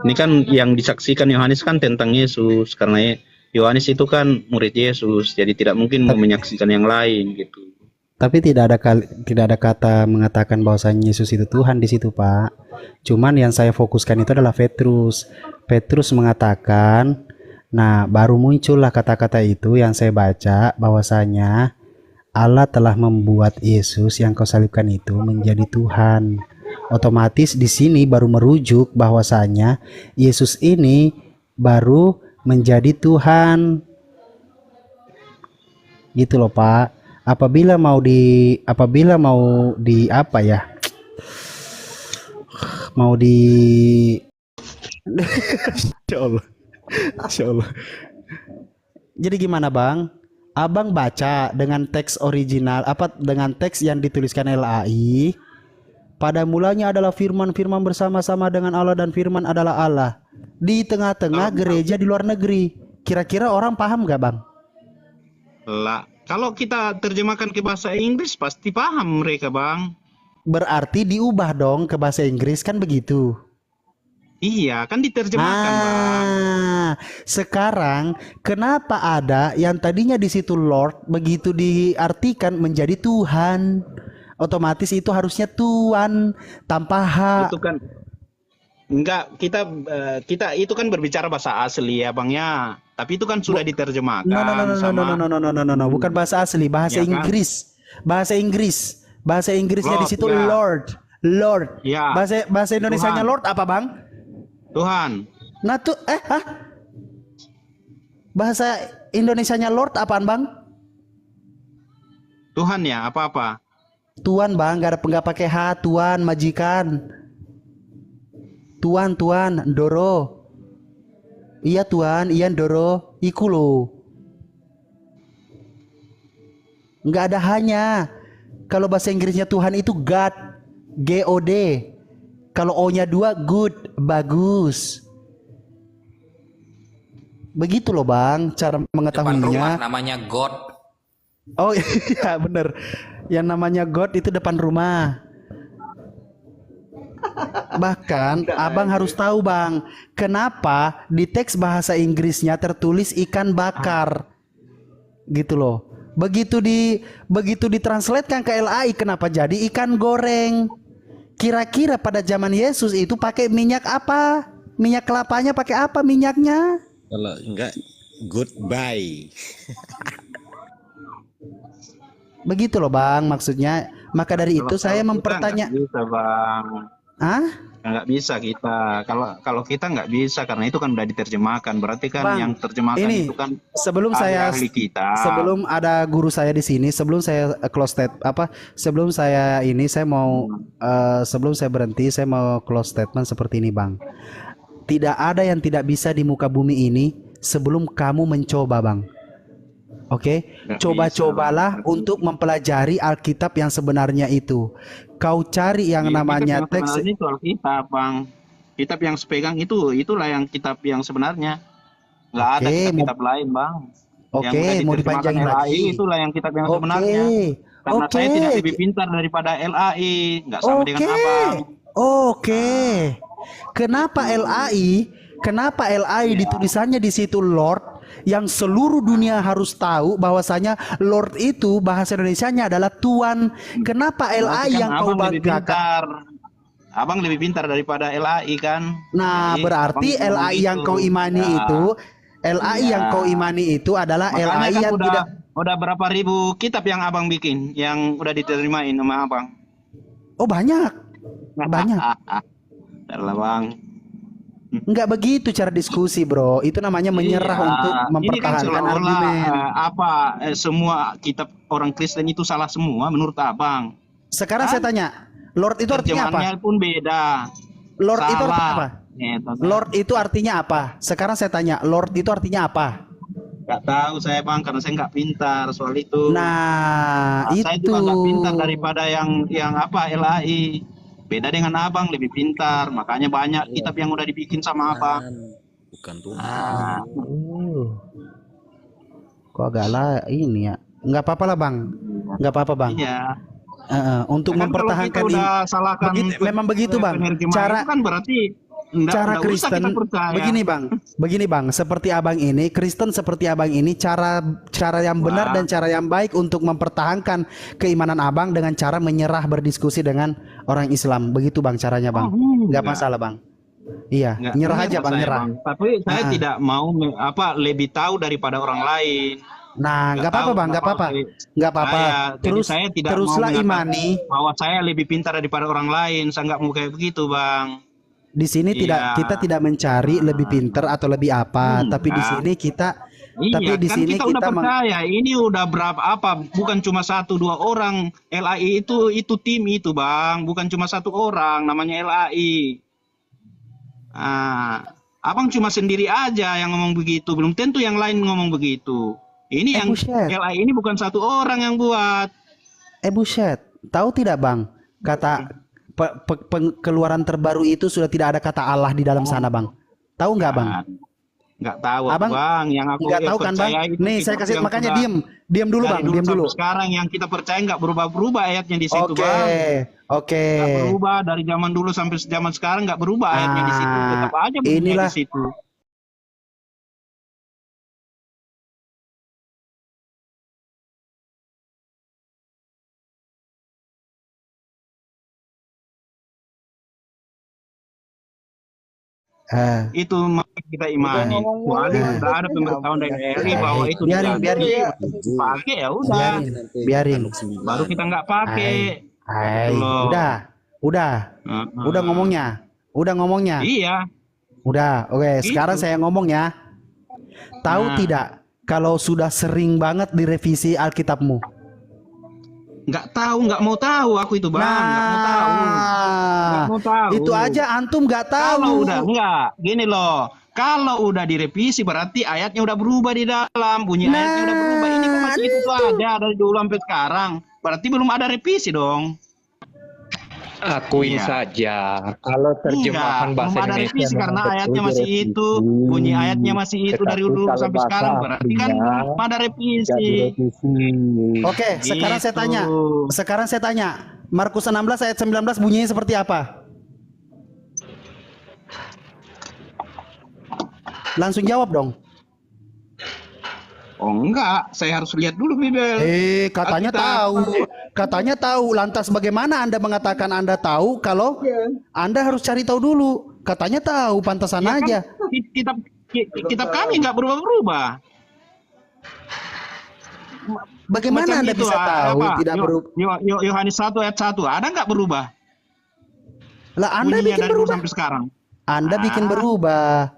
Ini kan yang disaksikan Yohanes kan tentang Yesus, karena Yohanes itu kan murid Yesus, jadi tidak mungkin mau menyaksikan yang lain gitu. Tapi tidak ada kata mengatakan bahwasanya Yesus itu Tuhan di situ, Pak. Cuman yang saya fokuskan itu adalah Petrus. Petrus mengatakan, nah baru muncullah kata-kata itu yang saya baca, bahwasanya Allah telah membuat Yesus yang kau salibkan itu menjadi Tuhan. Otomatis di sini baru merujuk bahwasanya Yesus ini baru menjadi Tuhan. Gitu loh, Pak. Apabila mau di apa ya? Mau di Insya Allah. Insya Allah. Jadi gimana, Bang? Abang baca dengan teks original, dengan teks yang dituliskan LAI. Pada mulanya adalah firman, firman bersama-sama dengan Allah dan firman adalah Allah. Di tengah-tengah gereja di luar negeri. Kira-kira orang paham gak, Bang? Lah, kalau kita terjemahkan ke bahasa Inggris pasti paham mereka, Bang. Berarti diubah dong ke bahasa Inggris, kan begitu? Iya, kan diterjemahkan, Bang. Sekarang kenapa ada yang tadinya di situ Lord begitu diartikan menjadi Tuhan? Otomatis itu harusnya Tuhan tanpa H. Itu kan enggak, kita itu kan berbicara bahasa asli ya, Bang ya. Tapi itu kan sudah diterjemahkan No, bukan bahasa asli, bahasa Ya kan? Inggris. Bahasa Inggris. Bahasa Inggrisnya di Lord, situ ya. Lord. Ya. Bahasa Indonesianya Tuhan. Lord apa, Bang? Tuhan. Nah tuh bahasa Indonesianya Lord apaan, Bang? Tuhan ya, apa-apa. Tuan, Bang, nggak pakai H, Tuan, majikan. Tuan, Doro. Iya Tuan, iya Doro, iku lo. Nggak ada hanya. Kalau bahasa Inggrisnya Tuhan itu God, G-O-D. Kalau O-nya 2, good, bagus. Begitu loh, Bang, cara mengetahuinya. Depan rumah namanya God. Oh iya bener. Yang namanya God itu depan rumah. Bahkan abang harus tahu, Bang, kenapa di teks bahasa Inggrisnya tertulis ikan bakar. Gitu loh. Begitu ditranslatekan ke LAI, kenapa jadi ikan goreng? Kira-kira pada zaman Yesus itu pakai minyak apa? Minyak kelapanya pakai apa minyaknya? Kalau enggak, goodbye. Begitu loh, Bang, maksudnya. Maka dari itu saya mempertanya. Nggak bisa, Bang. Hah? Nggak bisa kita. Kalau kita nggak bisa karena itu kan udah diterjemahkan. Berarti kan Bang, yang terjemahkan ini itu kan sebelum ahli kita. sebelum ada guru saya di sini, sebelum saya sebelum saya sebelum saya berhenti, saya mau close statement seperti ini, Bang. Tidak ada yang tidak bisa di muka bumi ini sebelum kamu mencoba, Bang. Oke, coba-cobalah untuk mempelajari Alkitab yang sebenarnya itu. Kau cari yang namanya teks. Itu Alkitab, Bang. Kitab yang sepegang itulah yang kitab yang sebenarnya. Nggak ada kitab lain, Bang. Oke, mau dipanjangin lagi. Itulah yang kitab yang sebenarnya. Karena saya tidak lebih pintar daripada LAI, nggak sama dengan Abang. Kenapa LAI di tulisannya di situ Lord, yang seluruh dunia harus tahu bahwasanya Lord itu bahasa Indonesianya adalah Tuan. Kenapa LAI yang kau banggakan? Abang lebih pintar daripada LAI kan? Nah, jadi, berarti LAI yang kau imani itu, yang kau imani itu adalah makanya LAI kan yang tidak. Udah berapa ribu kitab yang Abang bikin, yang udah diterimain sama Abang? Oh, banyak. Adalah, Bang. Enggak begitu cara diskusi, Bro. Itu namanya menyerah untuk mempertahankan argumen. Semua kitab orang Kristen itu salah semua menurut Abang? Sekarang saya tanya, Lord itu artinya apa? Terjemahannya pun beda. Lord Salah. itu artinya apa? Gitu. Lord itu artinya apa? Sekarang saya tanya, Lord itu artinya apa? Gak tahu saya, Bang, karena saya nggak pintar soal itu. Itu. Saya juga nggak pintar daripada yang LAI. Beda dengan Abang, lebih pintar. Makanya banyak kitab yang udah dibikin sama Abang. Bukan Tuhan. Kok agak lah ini ya? Nggak apa-apa lah, Bang. Nggak apa-apa, Bang. Iya. Untuk mempertahankan ini. Salahkan memang begitu, Bang. Cara kan berarti cara nggak usah Kristen kita percaya. begini bang, seperti abang ini, Kristen seperti abang ini, cara yang benar dan cara yang baik untuk mempertahankan keimanan abang dengan cara menyerah berdiskusi dengan orang Islam, begitu bang caranya bang, nggak masalah bang. Iya, Nggak, nyerah nggak aja bang, saya, nyerah. Bang. Tapi saya tidak mau lebih tahu daripada orang lain. Nah, nggak apa-apa bang, nggak apa-apa, nggak apa-apa. Jadi saya tidak Teruslah mau imani. bahwa saya lebih pintar daripada orang lain. Saya nggak mau kayak begitu, bang. Di sini kita tidak mencari lebih pinter atau lebih apa, tapi di sini kita tapi di kan sini kita udah percaya. Ini udah berapa bukan cuma 1-2 orang. LAI itu tim itu, bang, bukan cuma 1 orang namanya LAI. Abang cuma sendiri aja yang ngomong begitu, belum tentu yang lain ngomong begitu. Ini yang LAI ini bukan 1 orang yang buat. Buset, tahu tidak bang, kata keluaran terbaru itu sudah tidak ada kata Allah di dalam sana bang. Tahu nggak bang? Nggak tahu abang, bang. Yang aku nggak tahu kan bang? Nih saya kasih, makanya diam dulu bang, diam dulu. Sekarang yang kita percaya nggak berubah-berubah ayatnya di situ bang. Oke. Nggak berubah dari zaman dulu sampai zaman sekarang, nggak berubah ayatnya di situ. Tetap aja bunyinya di situ. Itu kita imani. Soalnya nggak ada pemberitahuan dari RI bahwa itu biarin. Pakai ya udah. Biarin. Baru kita nggak pakai. Udah ngomongnya. Iya. Udah, oke. Sekarang saya ngomong ya. Tahu tidak kalau sudah sering banget direvisi Alkitabmu? Nggak tahu, nggak mau tahu aku itu bang, nggak mau tahu. Itu aja antum nggak tahu. Kalau udah gini loh, kalau udah direvisi berarti ayatnya udah berubah di dalam, bunyi ayatnya udah berubah. Ini kan masih itu aja dari dulu sampai sekarang, berarti belum ada revisi dong. Akuin saja kalau terjemahan bahasa belum ada Indonesia revisi karena ayatnya masih itu, bunyi ayatnya masih itu dari dulu sampai sekarang, berarti kan belum ada revisi. Oke, sekarang saya tanya. Markus 16 ayat 19 bunyinya seperti apa? Langsung jawab dong. Oh enggak, saya harus lihat dulu Bibel. Katanya tahu. Lantas bagaimana Anda mengatakan Anda tahu kalau Anda harus cari tahu dulu? Katanya tahu, pantasan aja. Kan, kitab kami nggak berubah-berubah. Bagaimana Anda bisa tahu tidak berubah? Yohanes 1 ayat 1 ada nggak berubah? Lah Anda bikin berubah sampai sekarang. Anda bikin berubah.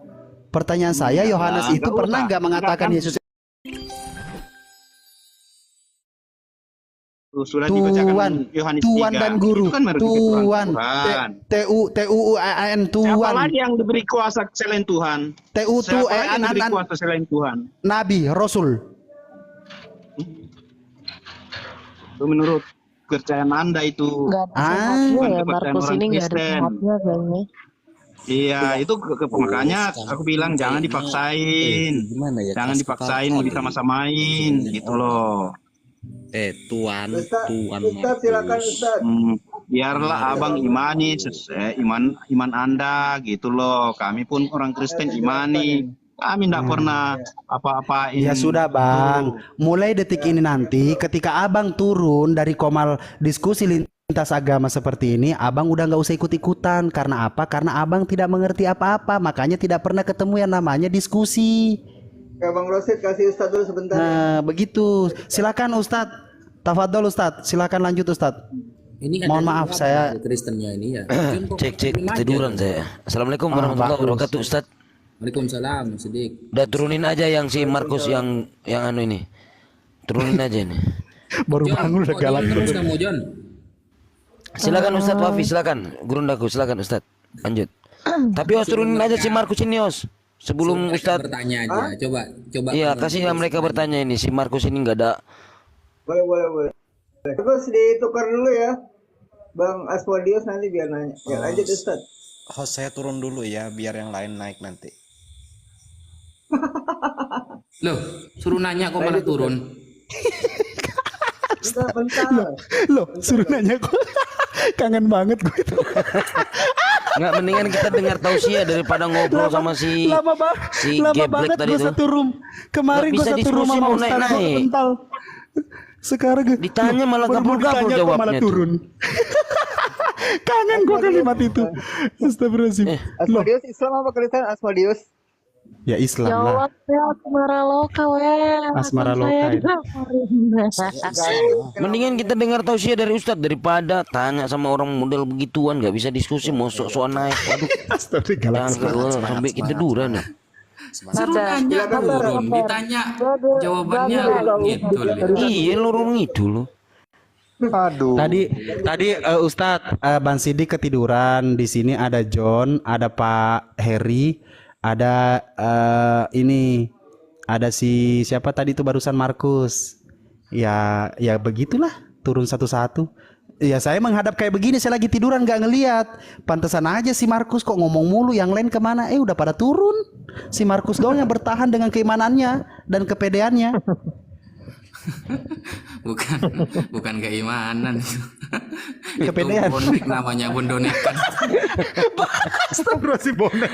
Pertanyaan saya, Yohanes itu pernah nggak mengatakan Yesus sudah dibacakan Yohanes 3. Tuan dan guru, kan Tuan, Tuan. Siapa lagi yang diberi kuasa selain Tuhan? Siapa lagi yang diberi kuasa selain Tuhan? Nabi, Rasul. Itu menurut kepercayaan Anda itu. Markus ini nggak ada sehatnya kayaknya. Iya, itu makanya aku bilang jangan dipaksain. Jangan dipaksain mau disama-samain gitu loh. Tuan Ustaz, silakan Ustaz. Biarlah abang imani iman Anda gitu loh. Kami pun orang Kristen imani. Kami tidak pernah apa-apain. Ya sudah bang, mulai detik ini nanti ketika abang turun dari komal diskusi lintas agama seperti ini, abang udah nggak usah ikut-ikutan. Karena apa? Karena abang tidak mengerti apa-apa, makanya tidak pernah ketemu yang namanya diskusi. Ya Bang Rosid, kasih Ustadz dulu sebentar. Nah begitu, silakan Ustadz. Tafadhol Ustadz, silakan lanjut Ustadz. Ini mohon maaf saya Kristennya ini ya. Cek ketiduran saya. Assalamualaikum warahmatullahi wabarakatuh Ustadz. Waalaikumsalam Sidik. Udah turunin aja yang si Markus yang anu ini. Turunin aja ini. Baru bangun udah galak terus kamu John. Silakan Ustadz Wafi, silakan. Gurundaku, silakan Ustadz. Lanjut. Tapi Os turunin aja si Markus ini Os. Sebelum Ustadz bertanya aja, coba. Iya, kasih mereka bertanya ini. Si Markus ini nggak ada. Boleh. Terus ditukar dulu ya, Bang Aswadios nanti biar nanya. Ya lanjut Ustaz. Host saya turun dulu ya, biar yang lain naik nanti. Loh, suruh nanya kok malah turun. Bentar. Loh, suruh nanya kok. Kangen banget gue itu. Nggak, mendingan kita dengar tausiah daripada ngobrol sama si lama geblek banget tadi gue tuh. satu room. Kemarin Nggak gue bisa satu room diskusi, sama mau Ustaz naik-naik. kental. Sekarang Ditanya malah baru mau gabul-gabul ditanya kok jawabnya malah tuh. turun. Kangen gue kalimat itu. Astagfirullahaladzim. Asmodeus Islam apa Kristen? Asmodeus. Ya Islam Ya lah. Allah, ya asmara loka Asmara loka itu. Mendingan kita dengar tausiah dari Ustadz daripada tanya sama orang model begituan, nggak bisa diskusi, mau sok-sokan naik. Waduh, jangan sampai kita tiduran ya. Suruh nanya turun, ditanya jawabannya gitu. Iya, lorong itu loh. Aduh. Tadi Ustadz Bang Sidik ketiduran. Di sini ada John, ada Pak Heri, ada ada si siapa tadi itu barusan Markus. Ya begitulah, turun satu-satu. Ya saya menghadap kayak begini, saya lagi tiduran gak ngelihat. Pantesan aja si Markus kok ngomong mulu, yang lain kemana? Udah pada turun. Si Markus doang yang bertahan dengan keimanannya dan kepedeannya. bukan keimanan. Kepedean. Itu bonek namanya, bondonekan. Astagfirullah si bonek.